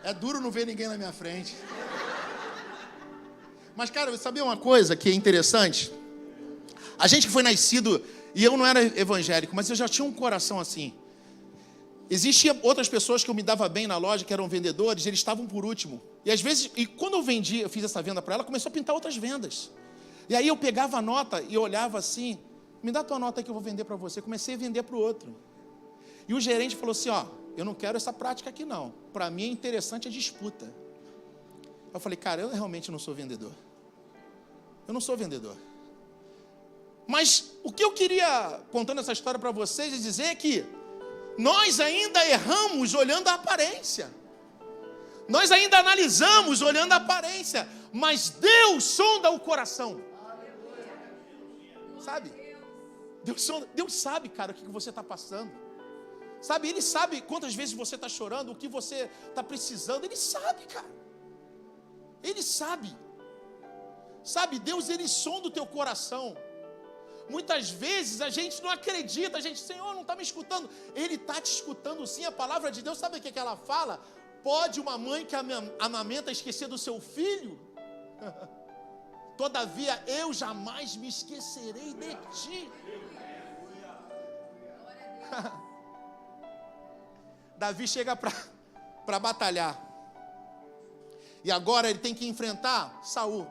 É duro não ver ninguém na minha frente. Mas, cara, sabia uma coisa que é interessante? A gente que foi nascido... E eu não era evangélico, mas eu já tinha um coração assim. Existiam outras pessoas que eu me dava bem na loja, que eram vendedores, eles estavam por último. E às vezes, quando eu fiz essa venda para ela, começou a pintar outras vendas. E aí eu pegava a nota e olhava assim, me dá tua nota que eu vou vender para você. Comecei a vender para o outro. E o gerente falou assim, ó, eu não quero essa prática aqui não. Para mim é interessante a disputa. Eu falei, cara, eu realmente não sou vendedor. Eu não sou vendedor. Mas o que eu queria, contando essa história para vocês, é dizer que nós ainda erramos olhando a aparência. Nós ainda analisamos olhando a aparência. Mas Deus sonda o coração. Sabe? Deus sabe, cara, o que você está passando. Sabe? Ele sabe quantas vezes você está chorando, o que você está precisando. Ele sabe, cara. Ele sabe. Sabe? Deus, ele sonda o teu coração. Muitas vezes a gente não acredita, a gente, Senhor, não está me escutando. Ele está te escutando sim, a palavra de Deus, sabe o que ela fala? Pode uma mãe que amamenta esquecer do seu filho? Todavia, eu jamais me esquecerei de ti. Davi chega para batalhar. E agora ele tem que enfrentar Saul.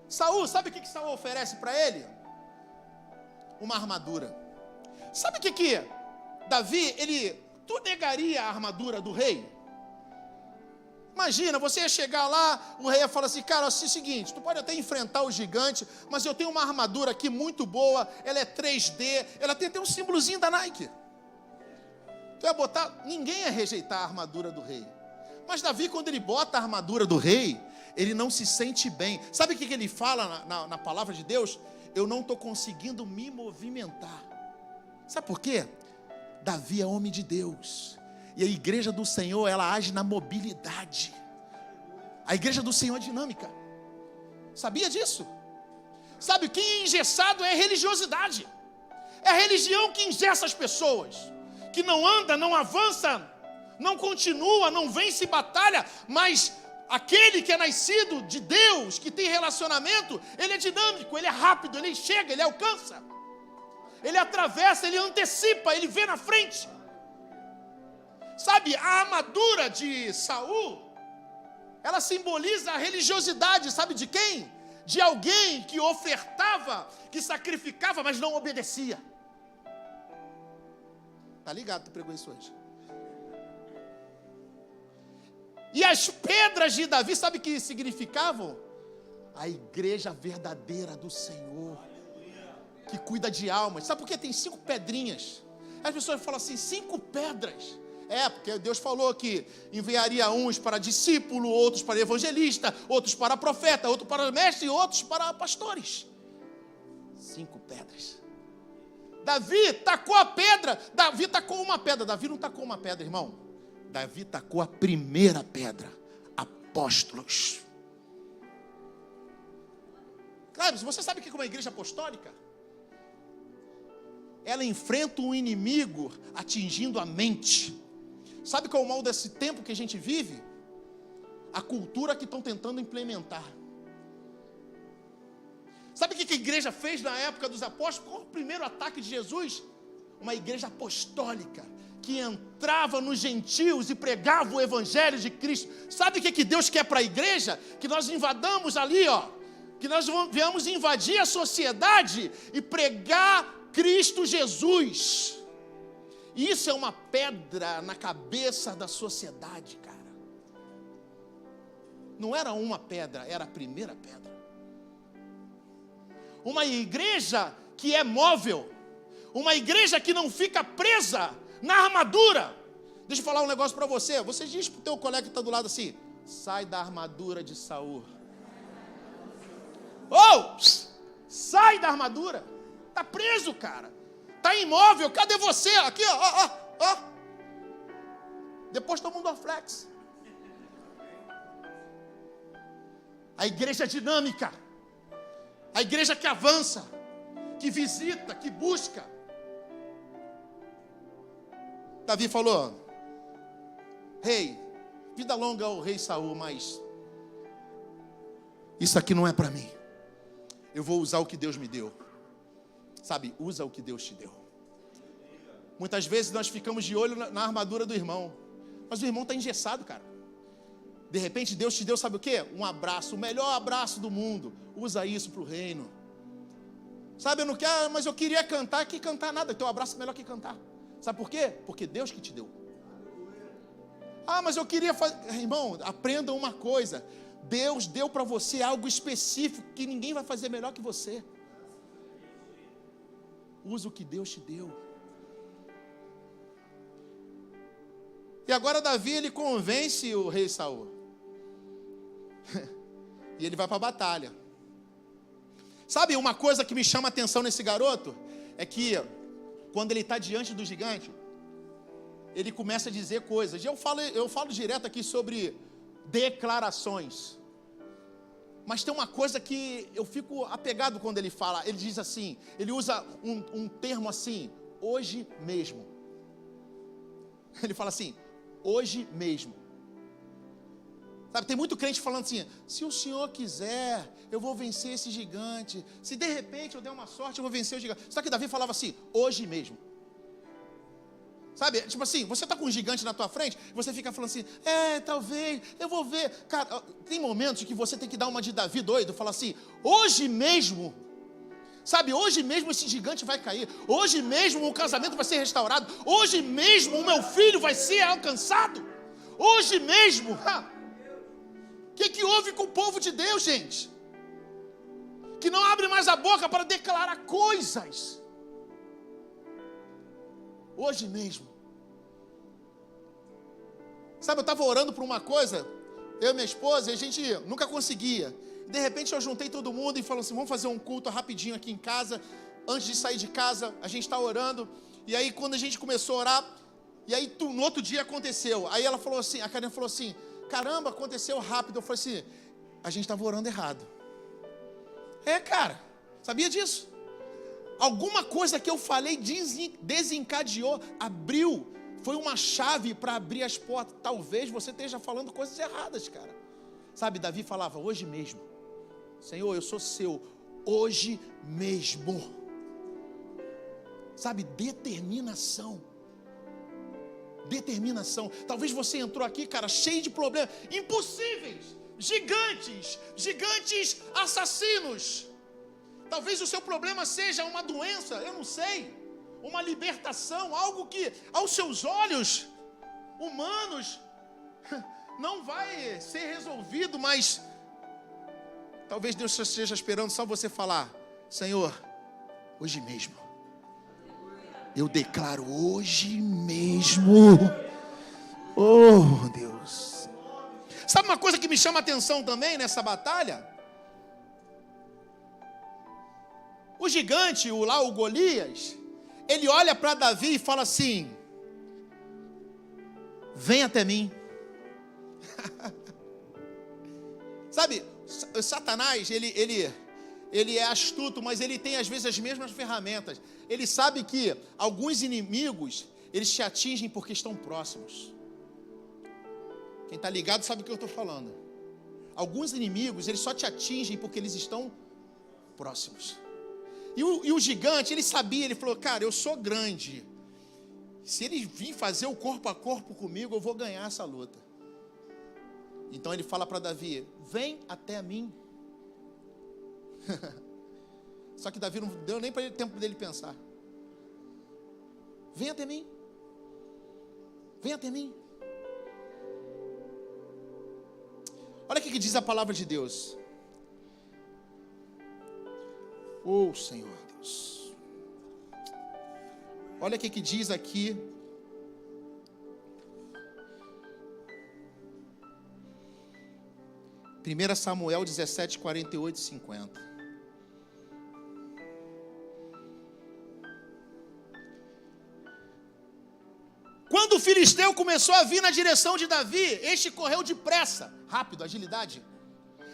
Saul, sabe o que Saul oferece para ele? Uma armadura. Sabe o que Davi, tu negaria a armadura do rei? Imagina, você ia chegar lá, o rei ia falar assim, cara, é o seguinte, tu pode até enfrentar o gigante, mas eu tenho uma armadura aqui muito boa, ela é 3D, ela tem até um símbolozinho da Nike. Tu ia botar, ninguém ia rejeitar a armadura do rei. Mas Davi, quando ele bota a armadura do rei, ele não se sente bem. Sabe o que ele fala na palavra de Deus? Eu não estou conseguindo me movimentar. Sabe por quê? Davi é homem de Deus. E a igreja do Senhor, ela age na mobilidade. A igreja do Senhor é dinâmica. Sabia disso? Sabe, quem é engessado é a religiosidade. É a religião que engessa as pessoas. Que não anda, não avança, não continua, não vence batalha, mas Aquele que é nascido de Deus, que tem relacionamento, ele é dinâmico, ele é rápido, ele chega, ele alcança. Ele atravessa, ele antecipa, ele vê na frente. Sabe, a armadura de Saul, ela simboliza a religiosidade, sabe de quem? De alguém que ofertava, que sacrificava, mas não obedecia. Tá ligado, tu pregou isso hoje. E as pedras de Davi, sabe o que significavam? A igreja verdadeira do Senhor, que cuida de almas. Sabe por que tem 5 pedrinhas? As pessoas falam assim, 5 pedras. Porque Deus falou que enviaria uns para discípulo, outros para evangelista, outros para profeta, outros para mestre e outros para pastores. 5 pedras. Davi tacou a pedra. Davi tacou uma pedra. Davi não tacou uma pedra, irmão. Davi tacou a primeira pedra. Apóstolos. Claro, você sabe o que é uma igreja apostólica? Ela enfrenta um inimigo atingindo a mente. Sabe qual é o mal desse tempo que a gente vive? A cultura que estão tentando implementar. Sabe o que a igreja fez na época dos apóstolos? Qual o primeiro ataque de Jesus? Uma igreja apostólica, que entrava nos gentios e pregava o evangelho de Cristo. Sabe o que Deus quer para a igreja? Que nós invadamos ali, que nós viemos invadir a sociedade e pregar Cristo Jesus. Isso é uma pedra na cabeça da sociedade, cara. Não era uma pedra, era a primeira pedra. Uma igreja que é móvel, uma igreja que não fica presa na armadura. Deixa eu falar um negócio para você. Você diz para o teu colega que está do lado assim, sai da armadura de Saul. Sai da armadura. Está preso, cara. Está imóvel, cadê você? Aqui, ó. Depois toma um Dorflex. A igreja é dinâmica. A igreja que avança, que visita, que busca. Davi falou, rei, vida longa ao rei Saul, mas isso aqui não é para mim. Eu vou usar o que Deus me deu. Sabe, usa o que Deus te deu. Muitas vezes nós ficamos de olho na armadura do irmão, mas o irmão está engessado, cara. De repente Deus te deu, sabe o quê? Um abraço, o melhor abraço do mundo. Usa isso para o reino. Sabe, eu não quero, mas eu queria cantar, que cantar nada. Teu abraço é melhor que cantar. Sabe por quê? Porque Deus que te deu. Mas eu queria fazer. Irmão, aprenda uma coisa. Deus deu para você algo específico que ninguém vai fazer melhor que você. Usa o que Deus te deu. E agora Davi, ele convence o rei Saul. E ele vai para a batalha. Sabe uma coisa que me chama a atenção nesse garoto? É que quando ele está diante do gigante, ele começa a dizer coisas. Eu falo direto aqui sobre declarações. Mas tem uma coisa que eu fico apegado quando ele fala. Ele diz assim, ele usa um termo assim, hoje mesmo. Ele fala assim, hoje mesmo. Sabe, tem muito crente falando assim, se o Senhor quiser, eu vou vencer esse gigante. Se de repente eu der uma sorte, eu vou vencer o gigante. Só que Davi falava assim, hoje mesmo. Sabe, tipo assim, você está com um gigante na tua frente, você fica falando assim, talvez, eu vou ver. Cara, tem momentos que você tem que dar uma de Davi doido, falar assim, hoje mesmo, sabe, hoje mesmo esse gigante vai cair, hoje mesmo o casamento vai ser restaurado, hoje mesmo o meu filho vai ser alcançado, hoje mesmo. O que houve com o povo de Deus, gente? Que não abre mais a boca para declarar coisas. Hoje mesmo. Sabe, eu estava orando por uma coisa, eu e minha esposa, e a gente nunca conseguia. De repente eu juntei todo mundo e falou assim, vamos fazer um culto rapidinho aqui em casa. Antes de sair de casa, a gente está orando. E aí quando a gente começou a orar, e aí no outro dia aconteceu. Aí ela falou assim, a Karen falou assim, caramba, aconteceu rápido. Eu falei assim, a gente estava orando errado. Cara, sabia disso? Alguma coisa que eu falei desencadeou, abriu, foi uma chave para abrir as portas. Talvez você esteja falando coisas erradas, cara. Sabe, Davi falava, hoje mesmo. Senhor, eu sou seu, hoje mesmo. Sabe, determinação. Determinação. Talvez você entrou aqui, cara, cheio de problemas impossíveis, gigantes assassinos. Talvez o seu problema seja uma doença, eu não sei, uma libertação, algo que aos seus olhos humanos não vai ser resolvido, mas talvez Deus esteja esperando só você falar, Senhor, hoje mesmo. Eu declaro hoje mesmo. Oh, Deus. Sabe uma coisa que me chama a atenção também nessa batalha? O gigante, o Golias, ele olha para Davi e fala assim, vem até mim. Sabe, Satanás, ele é astuto, mas ele tem às vezes as mesmas ferramentas. Ele sabe que alguns inimigos, eles te atingem porque estão próximos. Quem está ligado sabe o que eu estou falando. Alguns inimigos, eles só te atingem porque eles estão próximos. E o gigante, ele sabia, ele falou, cara, eu sou grande. Se ele vir fazer o corpo a corpo comigo, eu vou ganhar essa luta. Então ele fala para Davi, vem até mim. Só que Davi não deu nem para ele tempo dele pensar. Vem até mim. Vem até mim. Olha o que diz a palavra de Deus. Oh, Senhor Deus. Olha o que diz aqui. Primeira Samuel 17, 48 e 50. Quando o filisteu começou a vir na direção de Davi, este correu depressa, rápido, agilidade,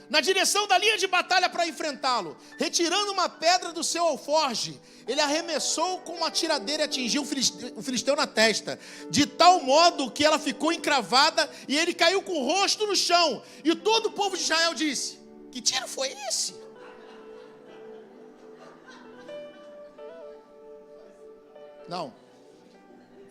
na direção da linha de batalha para enfrentá-lo. Retirando uma pedra do seu alforje, ele arremessou com uma tiradeira e atingiu o filisteu na testa, de tal modo que ela ficou encravada e ele caiu com o rosto no chão. E todo o povo de Israel disse, que tiro foi esse? Não.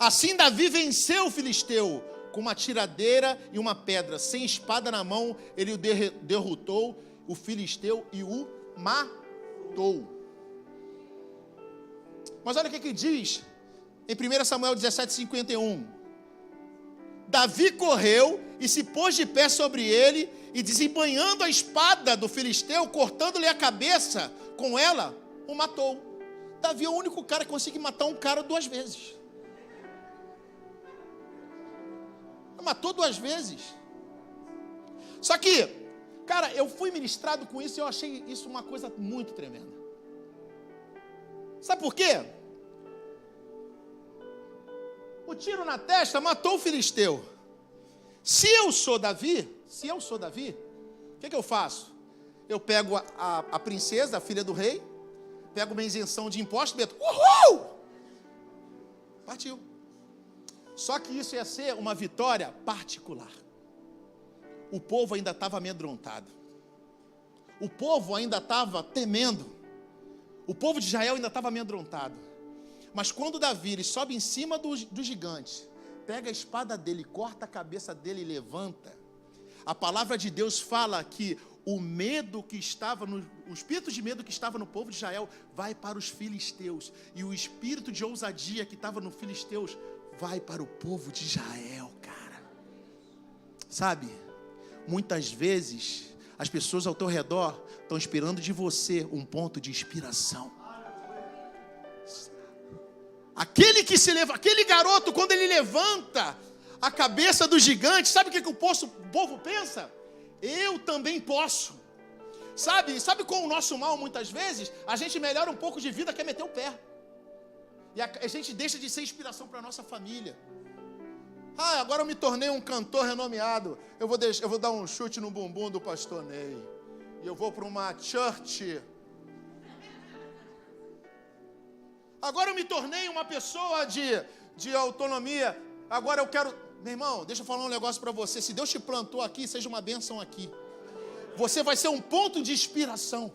Assim Davi venceu o filisteu com uma tiradeira e uma pedra, sem espada na mão, ele o derrotou, o filisteu, e o matou. Mas olha o que diz em 1 Samuel 17, 51. Davi correu e se pôs de pé sobre ele, e desembanhando a espada do filisteu, cortando-lhe a cabeça com ela, o matou. Davi é o único cara que consegue matar um cara 2 vezes. Matou 2 vezes. Só que, cara, eu fui ministrado com isso e eu achei isso uma coisa muito tremenda. Sabe por quê? O tiro na testa matou o filisteu. Se eu sou Davi, o que eu faço? Eu pego a princesa, a filha do rei, pego uma isenção de imposto, meto, uhul! Partiu. Só que isso ia ser uma vitória particular. O povo ainda estava amedrontado. O povo ainda estava temendo. O povo de Israel ainda estava amedrontado. Mas quando Davi ele sobe em cima do gigante, pega a espada dele, corta a cabeça dele e levanta, a palavra de Deus fala que o medo que estava o espírito de medo que estava no povo de Israel vai para os filisteus. E o espírito de ousadia que estava no filisteus vai para o povo de Israel, cara. Sabe, muitas vezes as pessoas ao teu redor estão esperando de você um ponto de inspiração. Aquele garoto, quando ele levanta a cabeça do gigante, sabe o que o povo pensa? Eu também posso. Sabe com o nosso mal, muitas vezes, a gente melhora um pouco de vida, quer meter o pé. E a gente deixa de ser inspiração para a nossa família. Agora eu me tornei um cantor renomeado. Eu vou dar um chute no bumbum do pastor Ney. E eu vou para uma church. Agora eu me tornei uma pessoa de autonomia. Agora eu quero... Meu irmão, deixa eu falar um negócio para você. Se Deus te plantou aqui, seja uma bênção aqui. Você vai ser um ponto de inspiração.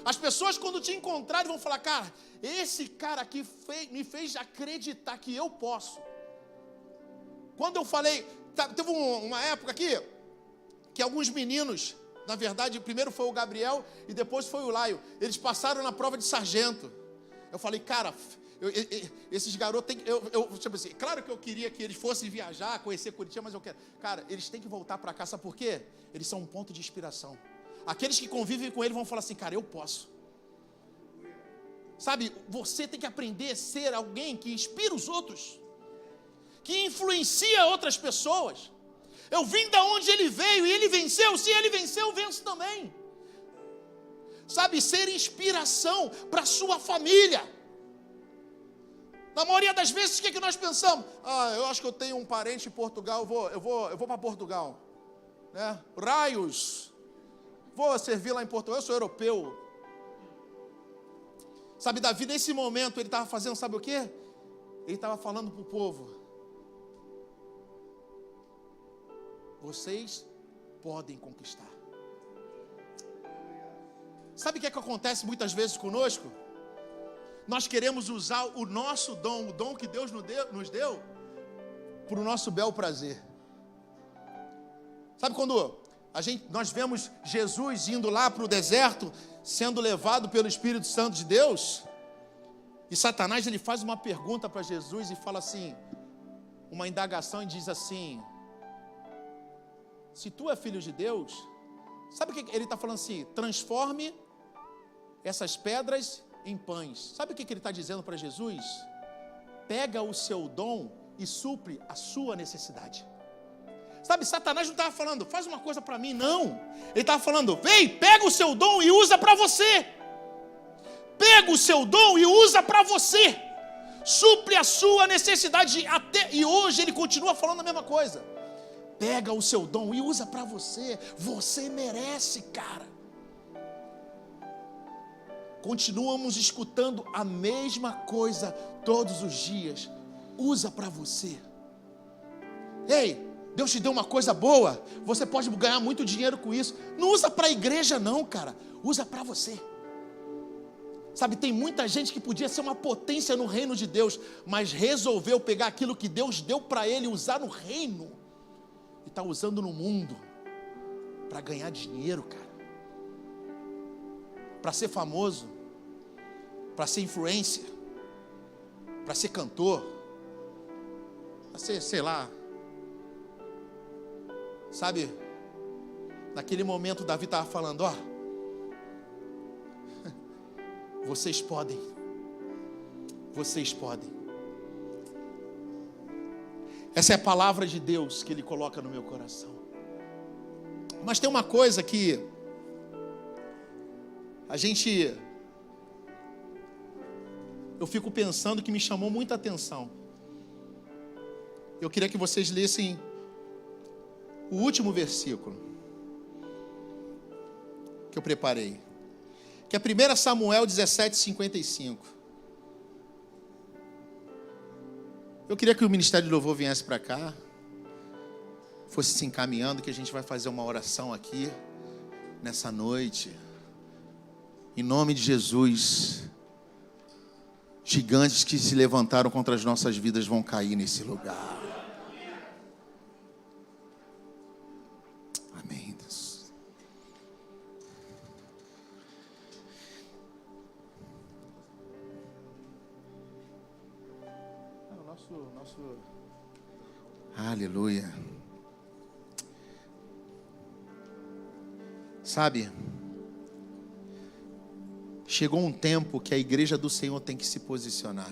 As pessoas, quando te encontrarem, vão falar: cara, esse cara aqui me fez acreditar que eu posso. Quando eu falei, teve uma época aqui, que alguns meninos, na verdade, primeiro foi o Gabriel e depois foi o Laio, eles passaram na prova de sargento. Eu falei: cara, esses garotos têm que... tipo assim, claro que eu queria que eles fossem viajar, conhecer Curitiba, mas eu quero... Cara, eles têm que voltar para cá, sabe por quê? Eles são um ponto de inspiração. Aqueles que convivem com ele vão falar assim: cara, eu posso. Sabe, você tem que aprender a ser alguém que inspira os outros, que influencia outras pessoas. Eu vim da onde ele veio e ele venceu. Se ele venceu, eu venço também. Sabe, ser inspiração para a sua família. Na maioria das vezes, o que nós pensamos? Eu acho que eu tenho um parente em Portugal, eu vou para Portugal, né? Raios, vou servir lá em Portugal, eu sou europeu. Sabe, Davi, nesse momento, ele estava fazendo, sabe o quê? Ele estava falando para o povo: vocês podem conquistar. Sabe o que acontece muitas vezes conosco? Nós queremos usar o nosso dom, o dom que Deus nos deu, para o nosso bel prazer. Sabe quando nós vemos Jesus indo lá para o deserto, sendo levado pelo Espírito Santo de Deus, e Satanás ele faz uma pergunta para Jesus e fala assim, uma indagação, e diz assim: se tu é filho de Deus, sabe o que ele está falando assim? Transforme essas pedras em pães. Sabe o que ele está dizendo para Jesus? Pega o seu dom e supre a sua necessidade. Sabe, Satanás não estava falando: faz uma coisa para mim, não. Ele estava falando: vem, pega o seu dom e usa para você. Pega o seu dom e usa para você. Supre a sua necessidade. E hoje ele continua falando a mesma coisa. Pega o seu dom e usa para você. Você merece, cara. Continuamos escutando a mesma coisa todos os dias. Usa para você. Ei, Deus te deu uma coisa boa. Você pode ganhar muito dinheiro com isso. Não usa para a igreja não, cara. Usa para você. Sabe, tem muita gente que podia ser uma potência no reino de Deus, mas resolveu pegar aquilo que Deus deu para ele e usar no reino. E está usando no mundo para ganhar dinheiro, cara. Para ser famoso, para ser influencer, para ser cantor, para ser, sei lá. Sabe, naquele momento Davi estava falando: ó, vocês podem. Essa é a palavra de Deus que Ele coloca no meu coração. Mas tem uma coisa que eu fico pensando, que me chamou muita atenção. Eu queria que vocês lessem o último versículo que eu preparei, que é 1 Samuel 17:55. Eu queria que o Ministério de Louvor viesse para cá, fosse se encaminhando, que a gente vai fazer uma oração aqui, nessa noite. Em nome de Jesus, gigantes que se levantaram contra as nossas vidas vão cair nesse lugar. Amém, Deus. Aleluia. Sabe, chegou um tempo que a igreja do Senhor tem que se posicionar.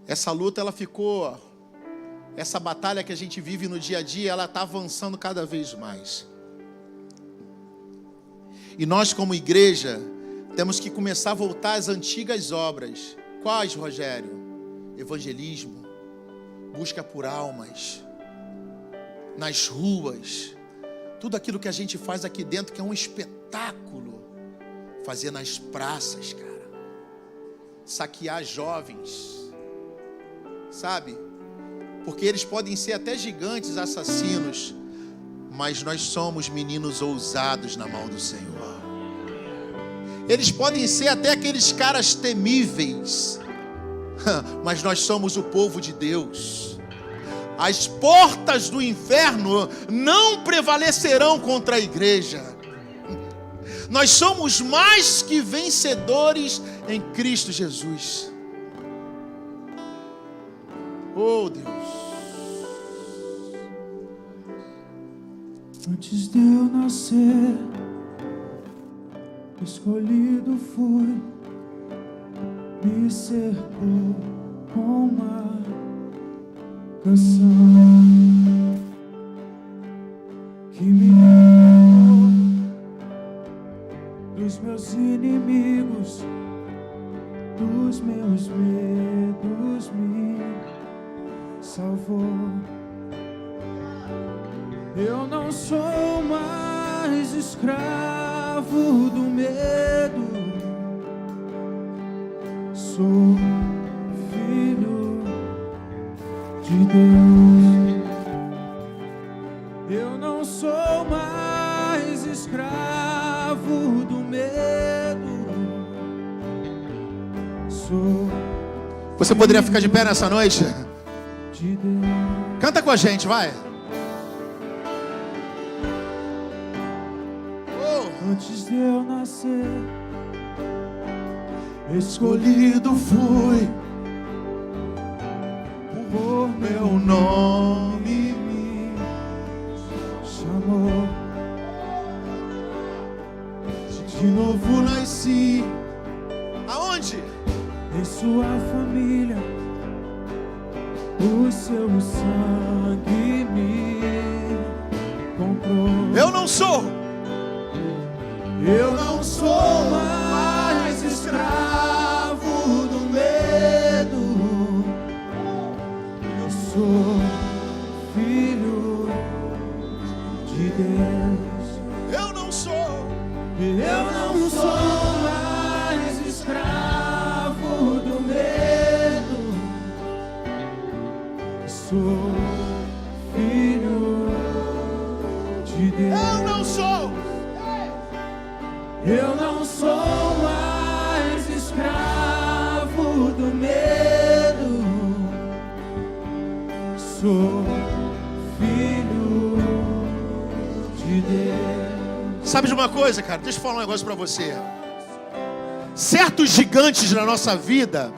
Essa luta, essa batalha que a gente vive no dia a dia, ela está avançando cada vez mais. E nós, como igreja, temos que começar a voltar às antigas obras. Quais, Rogério? Evangelismo, busca por almas, nas ruas, tudo aquilo que a gente faz aqui dentro, que é um espetáculo, fazer nas praças, cara, saquear jovens, sabe? Porque eles podem ser até gigantes, assassinos, mas nós somos meninos ousados na mão do Senhor. Eles podem ser até aqueles caras temíveis, mas nós somos o povo de Deus. As portas do inferno não prevalecerão contra a igreja. Nós somos mais que vencedores em Cristo Jesus. Oh, Deus. Antes de eu nascer, escolhido fui, me cercou com uma canção que me livrou dos meus inimigos, dos meus medos, me salvou. Eu não sou mais escravo do medo, sou filho de Deus. Eu não sou mais escravo do medo, sou. Você poderia ficar de pé nessa noite? De Deus. Canta com a gente, vai. Antes de eu nascer, escolhido fui, por meu nome me chamou. De novo nasci. Aonde? Em sua família, o seu sangue me comprou. Eu não sou. Eu não sou mais escravo do medo, eu sou filho de Deus. Eu não sou. Eu não sou mais escravo do medo, eu sou filho de Deus. Eu não sou. Eu não sou mais escravo do medo, sou filho de Deus. Sabe de uma coisa, cara? Deixa eu falar um negócio pra você. Certos gigantes na nossa vida,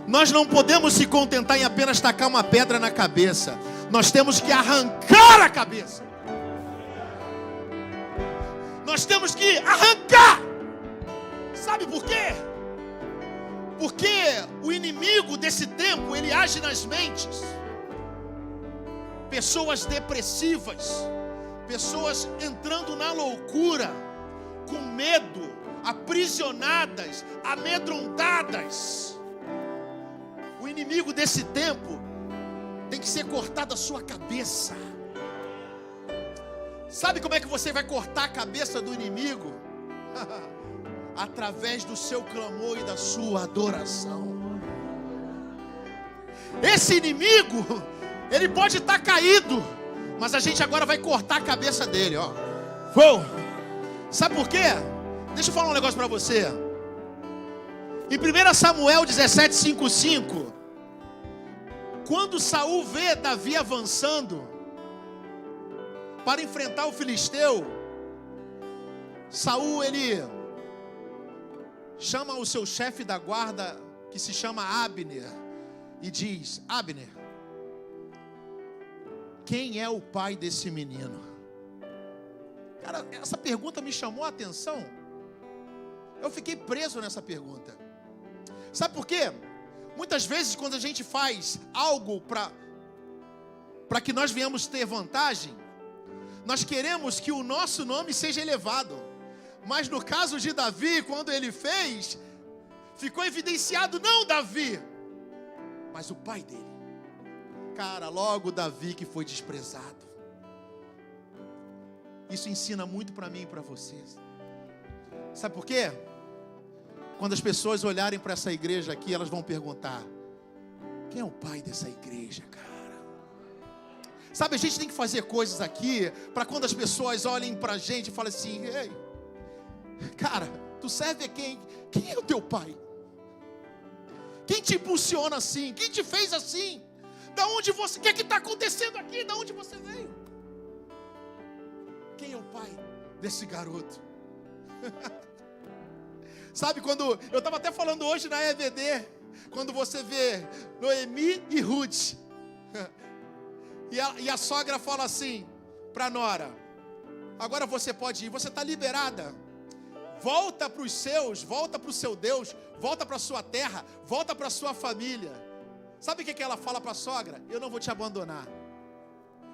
nós não podemos se contentar em apenas tacar uma pedra na cabeça. Nós temos que arrancar a cabeça. Nós temos que arrancar. Sabe por quê? Porque o inimigo desse tempo, ele age nas mentes. Pessoas depressivas, pessoas entrando na loucura, com medo, aprisionadas, amedrontadas. O inimigo desse tempo tem que ser cortado a sua cabeça. Sabe como é que você vai cortar a cabeça do inimigo? Através do seu clamor e da sua adoração. Esse inimigo, ele pode estar caído, mas a gente agora vai cortar a cabeça dele, ó. Sabe por quê? Deixa eu falar um negócio para você. Em 1 Samuel 17:5, quando Saul vê Davi avançando para enfrentar o filisteu, Saul, ele chama o seu chefe da guarda, que se chama Abner, e diz: Abner, quem é o pai desse menino? Cara, essa pergunta me chamou a atenção. Eu fiquei preso nessa pergunta. Sabe por quê? Muitas vezes quando a gente faz algo para que nós venhamos ter vantagem, nós queremos que o nosso nome seja elevado. Mas no caso de Davi, quando ele fez, ficou evidenciado não Davi, mas o pai dele. Cara, logo Davi que foi desprezado. Isso ensina muito para mim e para vocês. Sabe por quê? Quando as pessoas olharem para essa igreja aqui, elas vão perguntar: Quem é o pai dessa igreja, cara? Sabe, a gente tem que fazer coisas aqui para quando as pessoas olhem pra gente e falem assim: ei, cara, tu serve a quem? Quem é o teu pai? Quem te impulsiona assim? Quem te fez assim? Da onde você... O que é que está acontecendo aqui? Da onde você veio? Quem é o pai desse garoto? Sabe, quando... Eu estava até falando hoje na EVD, quando você vê Noemi e Ruth, e a sogra fala assim para a nora: agora você pode ir, você está liberada. Volta para os seus, volta para o seu Deus, volta para a sua terra, volta para a sua família. Sabe o que ela fala para a sogra? Eu não vou te abandonar.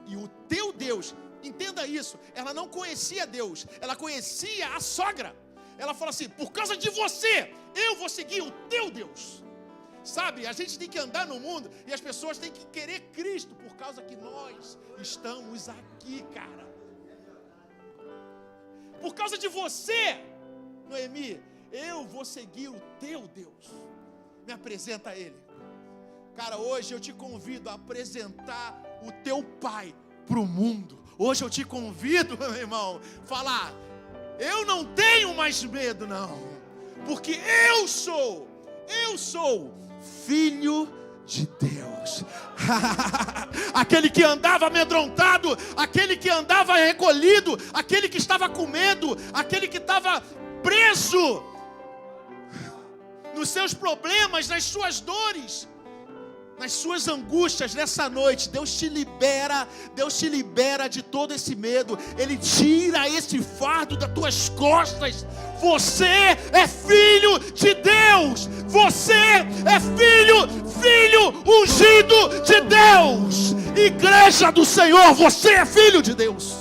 E o teu Deus, entenda isso, ela não conhecia Deus, ela conhecia a sogra. Ela fala assim: por causa de você, eu vou seguir o teu Deus. Sabe, a gente tem que andar no mundo e as pessoas têm que querer Cristo por causa que nós estamos aqui, cara. Por causa de você, Noemi, eu vou seguir o teu Deus. Me apresenta a Ele. Cara, hoje eu te convido a apresentar o teu pai para o mundo. Hoje eu te convido, meu irmão, falar: eu não tenho mais medo, não, porque eu sou filho de Deus. Aquele que andava amedrontado, aquele que andava recolhido, aquele que estava com medo, aquele que estava preso nos seus problemas, nas suas dores, nas suas angústias. Nessa noite, Deus te libera de todo esse medo. Ele tira esse fardo das tuas costas. Você é filho de Deus. Você é filho ungido de Deus. Igreja do Senhor, você é filho de Deus.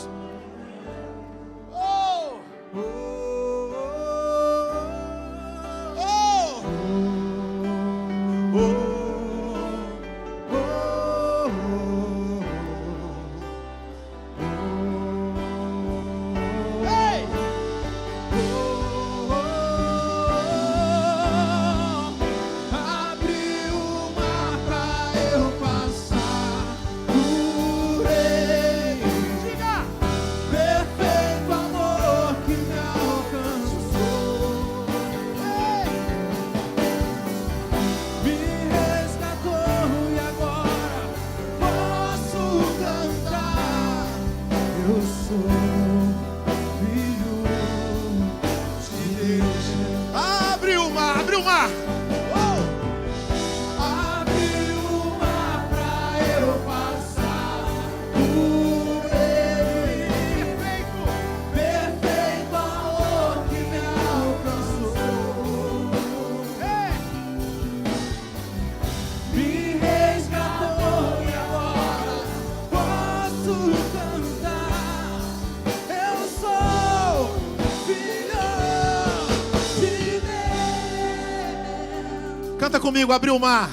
Canta comigo: abriu o mar.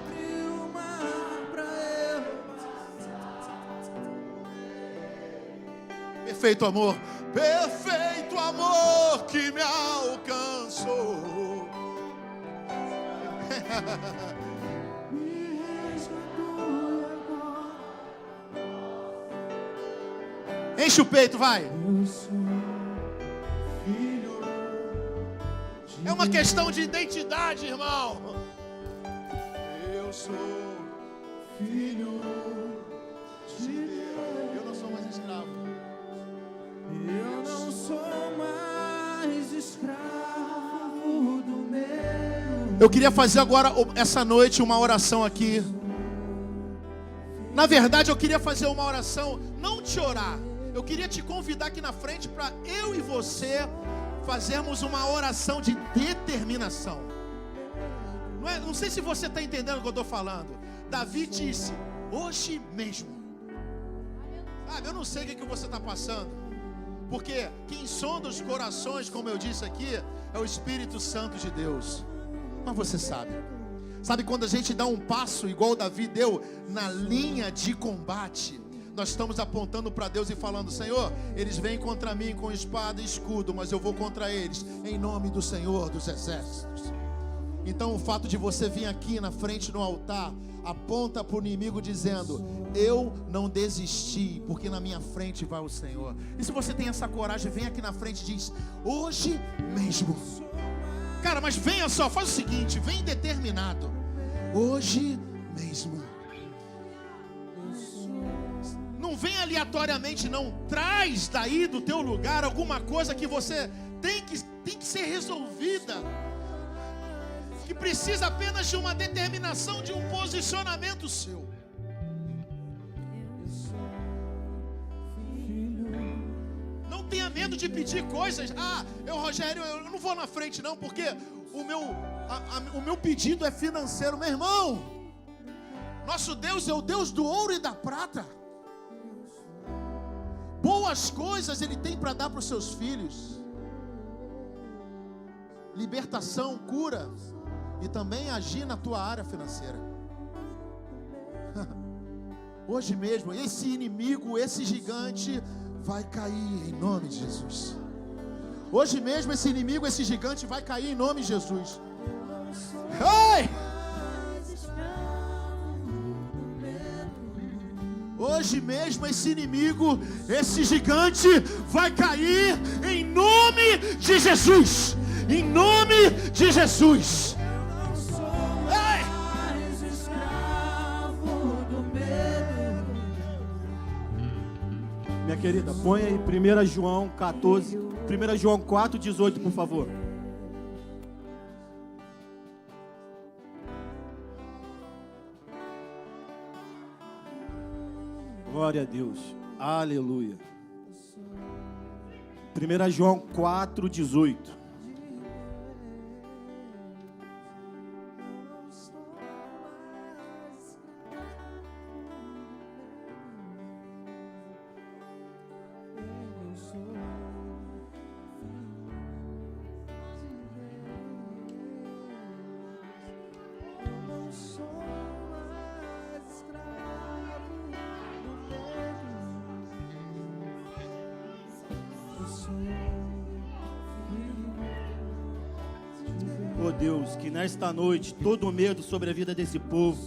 Abriu o mar pra eu. Perfeito amor que me alcançou. Me resgatou agora. Enche o peito, vai. Eu sou filho. É uma questão de identidade, irmão. Eu sou Filho de Deus. Eu não sou mais escravo. Eu não sou mais escravo do meu. Eu queria fazer agora, essa noite, uma oração aqui. Na verdade, eu queria fazer uma oração, não te orar. Eu queria te convidar aqui na frente para eu e você fazermos uma oração de determinação. Não sei se você está entendendo o que eu estou falando. Davi disse: hoje mesmo. Sabe, eu não sei o que você está passando, porque quem sonda os corações, como eu disse aqui, é o Espírito Santo de Deus. Mas você sabe quando a gente dá um passo igual Davi deu na linha de combate, nós estamos apontando para Deus e falando: Senhor, eles vêm contra mim com espada e escudo, mas eu vou contra eles em nome do Senhor dos Exércitos. Então o fato de você vir aqui na frente no altar aponta para o inimigo dizendo: eu não desisti, porque na minha frente vai o Senhor. E se você tem essa coragem, vem aqui na frente e diz: hoje mesmo. Cara, mas venha só, faz o seguinte, vem determinado. Hoje mesmo. Não vem aleatoriamente, não. Traz daí do teu lugar alguma coisa que você tem que ser resolvida, que precisa apenas de uma determinação, de um posicionamento seu. Não tenha medo de pedir coisas. Rogério, eu não vou na frente não, porque o meu pedido é financeiro. Meu irmão, nosso Deus é o Deus do ouro e da prata. Boas coisas Ele tem para dar para os seus filhos. Libertação, cura, e também agir na tua área financeira. Hoje mesmo, esse inimigo, esse gigante vai cair em nome de Jesus. Hoje mesmo esse inimigo, esse gigante vai cair em nome de Jesus. Ei! Hoje mesmo esse inimigo, esse gigante vai cair em nome de Jesus. Em nome de Jesus. Ei! Minha querida, põe aí 1 João 14, 1 João 4:18, por favor. Glória a Deus, aleluia. 1 João 4:18. Oh Deus, que nesta noite todo medo sobre a vida desse povo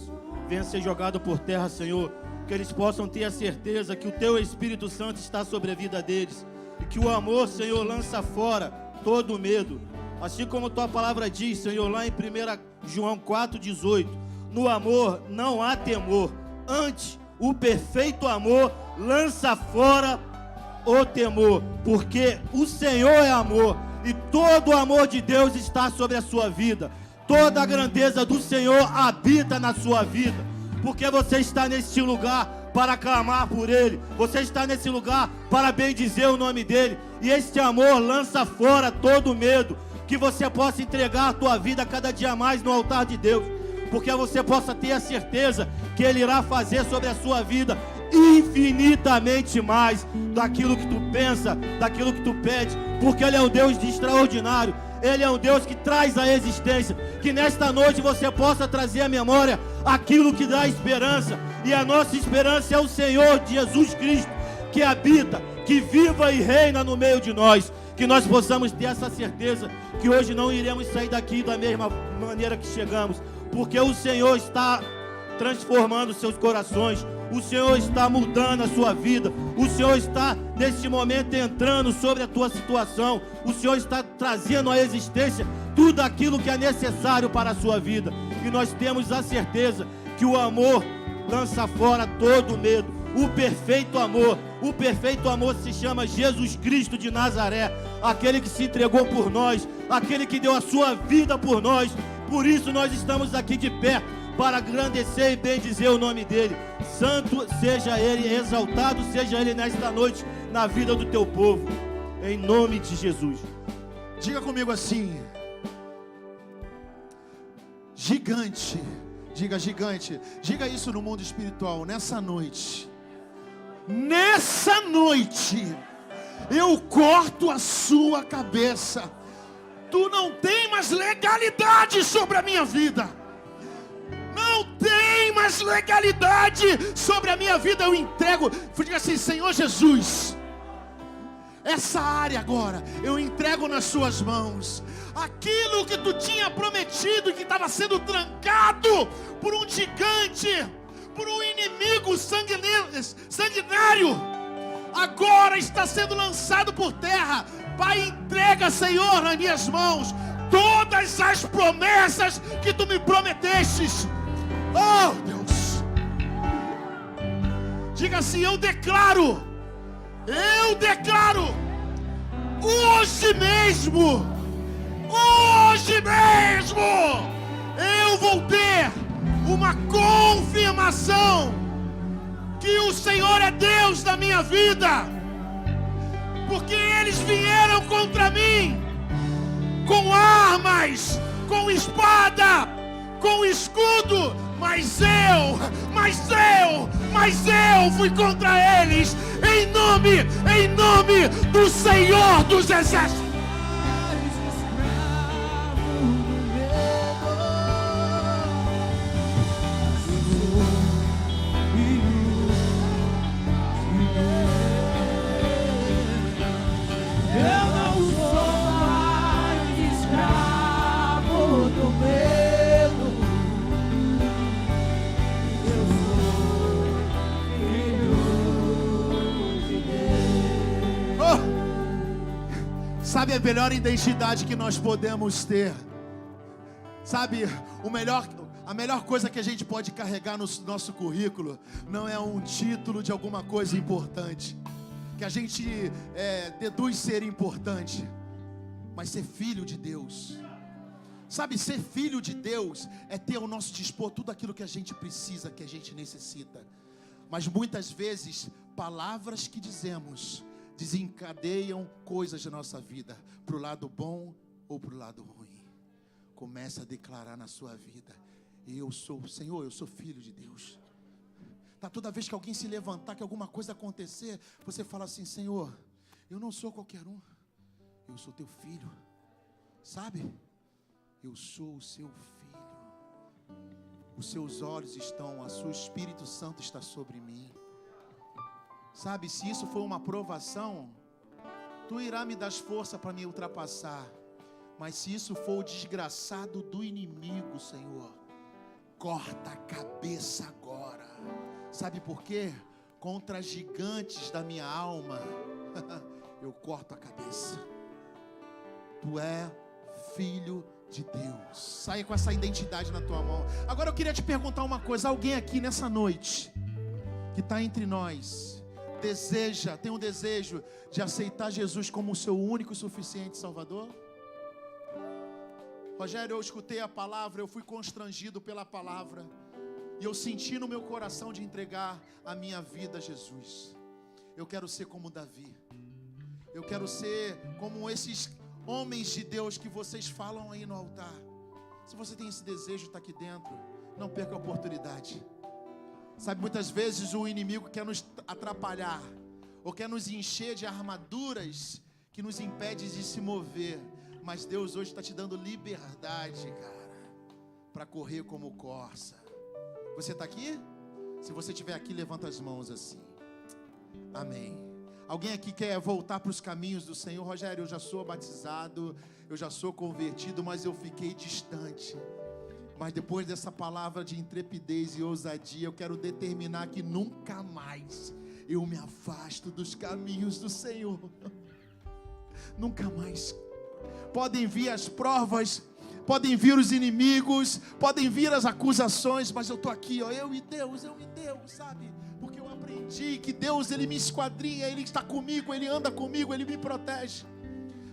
venha ser jogado por terra, Senhor. Que eles possam ter a certeza que o Teu Espírito Santo está sobre a vida deles. E que o amor, Senhor, lança fora todo medo. Assim como Tua palavra diz, Senhor, lá em 1 João 4:18. No amor não há temor. Antes, o perfeito amor lança fora o temor. Porque o Senhor é amor. E todo o amor de Deus está sobre a sua vida. Toda a grandeza do Senhor habita na sua vida. Porque você está neste lugar para clamar por Ele. Você está nesse lugar para bendizer o nome dEle. E este amor lança fora todo medo. Que você possa entregar a tua vida cada dia mais no altar de Deus. Porque você possa ter a certeza que Ele irá fazer sobre a sua vida infinitamente mais daquilo que tu pensa, daquilo que tu pede, porque Ele é um Deus de extraordinário. Ele é um Deus que traz a existência. Que nesta noite você possa trazer à memória aquilo que dá esperança, e a nossa esperança é o Senhor Jesus Cristo, que habita, que viva e reina no meio de nós. Que nós possamos ter essa certeza que hoje não iremos sair daqui da mesma maneira que chegamos, porque o Senhor está transformando seus corações. O Senhor está mudando a sua vida. O Senhor está, neste momento, entrando sobre a tua situação. O Senhor está trazendo à existência tudo aquilo que é necessário para a sua vida. E nós temos a certeza que o amor lança fora todo medo. O perfeito amor se chama Jesus Cristo de Nazaré. Aquele que se entregou por nós, aquele que deu a sua vida por nós. Por isso nós estamos aqui de pé, para agradecer e bendizer o nome dEle. Santo seja Ele, exaltado seja Ele nesta noite na vida do teu povo, em nome de Jesus. Diga comigo assim: gigante. Diga gigante. Diga isso no mundo espiritual. Nessa noite eu corto a sua cabeça. Tu não tem mais legalidade sobre a minha vida. Não tem mais legalidade sobre a minha vida. Eu entrego. Diga assim: Senhor Jesus, essa área agora, eu entrego nas suas mãos. Aquilo que tu tinha prometido e que estava sendo trancado por um gigante, por um inimigo sanguinário, agora está sendo lançado por terra. Pai, entrega, Senhor, nas minhas mãos todas as promessas que tu me prometestes. Oh, Deus. Diga assim: eu declaro, hoje mesmo, eu vou ter uma confirmação que o Senhor é Deus da minha vida, porque eles vieram contra mim com armas, com espada, com escudo, mas eu fui contra eles em nome do Senhor dos Exércitos. Sabe a melhor identidade que nós podemos ter? Sabe, a melhor coisa que a gente pode carregar no nosso currículo não é um título de alguma coisa importante, que a gente deduz ser importante, mas ser filho de Deus. Sabe, ser filho de Deus é ter ao nosso dispor tudo aquilo que a gente precisa, que a gente necessita. Mas muitas vezes, palavras que dizemos desencadeiam coisas da nossa vida, para o lado bom ou para o lado ruim. Começa a declarar na sua vida: Senhor, eu sou filho de Deus. Toda vez que alguém se levantar, que alguma coisa acontecer, você fala assim: Senhor, eu não sou qualquer um, eu sou teu filho. Sabe? Eu sou o seu filho. Os seus olhos estão, o seu Espírito Santo está sobre mim. Sabe, se isso for uma provação, tu irá me dar força para me ultrapassar. Mas se isso for o desgraçado do inimigo, Senhor, corta a cabeça agora. Sabe por quê? Contra gigantes da minha alma, eu corto a cabeça. Tu é filho de Deus. Saia com essa identidade na tua mão. Agora eu queria te perguntar uma coisa: alguém aqui nessa noite que está entre nós tem um desejo de aceitar Jesus como o seu único e suficiente Salvador? Rogério, eu escutei a palavra, eu fui constrangido pela palavra, e eu senti no meu coração de entregar a minha vida a Jesus. Eu quero ser como Davi. Eu quero ser como esses homens de Deus que vocês falam aí no altar. Se você tem esse desejo, está aqui dentro, não perca a oportunidade. Sabe, muitas vezes o inimigo quer nos atrapalhar, ou quer nos encher de armaduras que nos impede de se mover. Mas Deus hoje está te dando liberdade, cara, para correr como corça. Você está aqui? Se você estiver aqui, levanta as mãos assim. Amém. Alguém aqui quer voltar para os caminhos do Senhor? Rogério, eu já sou batizado, eu já sou convertido, mas eu fiquei distante. Mas depois dessa palavra de intrepidez e ousadia, eu quero determinar que nunca mais eu me afasto dos caminhos do Senhor. Nunca mais. Podem vir as provas, podem vir os inimigos, podem vir as acusações, mas eu estou aqui, ó, eu e Deus, sabe? Porque eu aprendi que Deus, Ele me esquadrinha, Ele está comigo, Ele anda comigo, Ele me protege.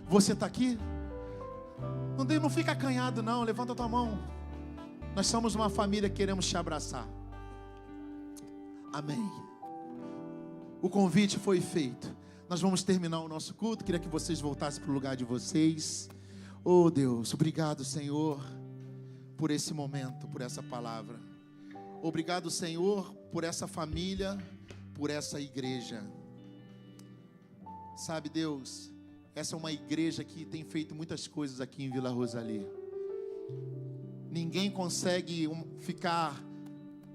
Você está aqui? Não fica acanhado não, levanta a tua mão. Nós somos uma família que queremos te abraçar. Amém. O convite foi feito. Nós vamos terminar o nosso culto. Queria que vocês voltassem para o lugar de vocês. Oh Deus, obrigado, Senhor, por esse momento, por essa palavra. Obrigado, Senhor, por essa família, por essa igreja. Sabe, Deus, essa é uma igreja que tem feito muitas coisas aqui em Vila Rosali. Ninguém consegue ficar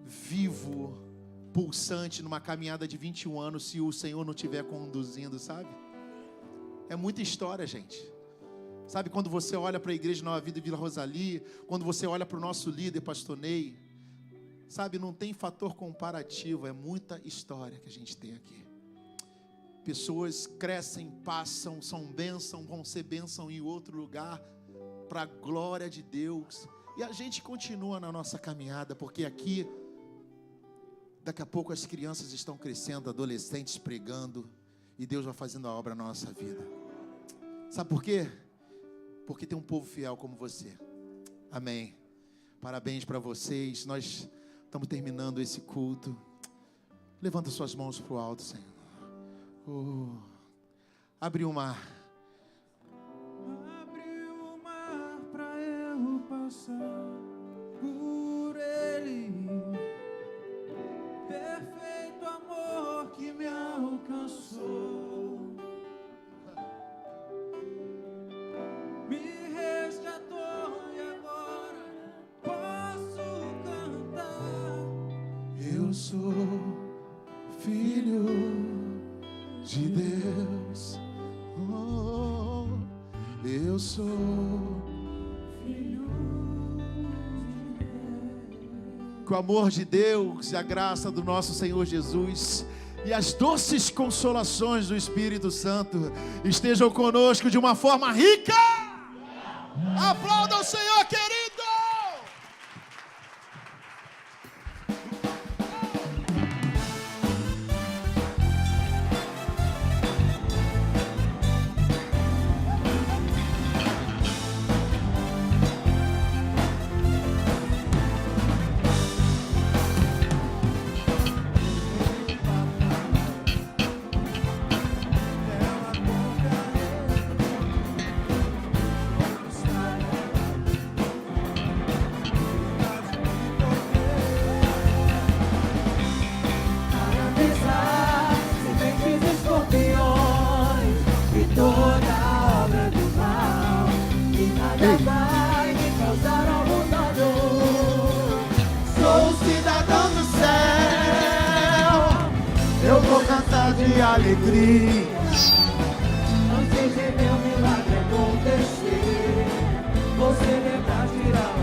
vivo, pulsante numa caminhada de 21 anos se o Senhor não estiver conduzindo, sabe? É muita história, gente. Sabe, quando você olha para a Igreja Nova Vida Vila Rosali, quando você olha para o nosso líder, Pastor Ney, sabe, não tem fator comparativo, é muita história que a gente tem aqui. Pessoas crescem, passam, são bênção, vão ser bênção em outro lugar, para a glória de Deus. E a gente continua na nossa caminhada, porque aqui, daqui a pouco as crianças estão crescendo, adolescentes pregando, e Deus vai fazendo a obra na nossa vida. Sabe por quê? Porque tem um povo fiel como você. Amém. Parabéns para vocês. Nós estamos terminando esse culto. Levanta suas mãos para o alto, Senhor. Abre o mar. Abre o mar pra eu passar por ele. Perfeito amor que me alcançou. Me resgatou e agora posso cantar. Eu sou filho de Deus. Oh, eu sou filho de Deus. Que o amor de Deus e a graça do nosso Senhor Jesus e as doces consolações do Espírito Santo estejam conosco de uma forma rica. Aplauda o Senhor, querido. De alegria, antes de meu milagre acontecer, você lembrar de tirar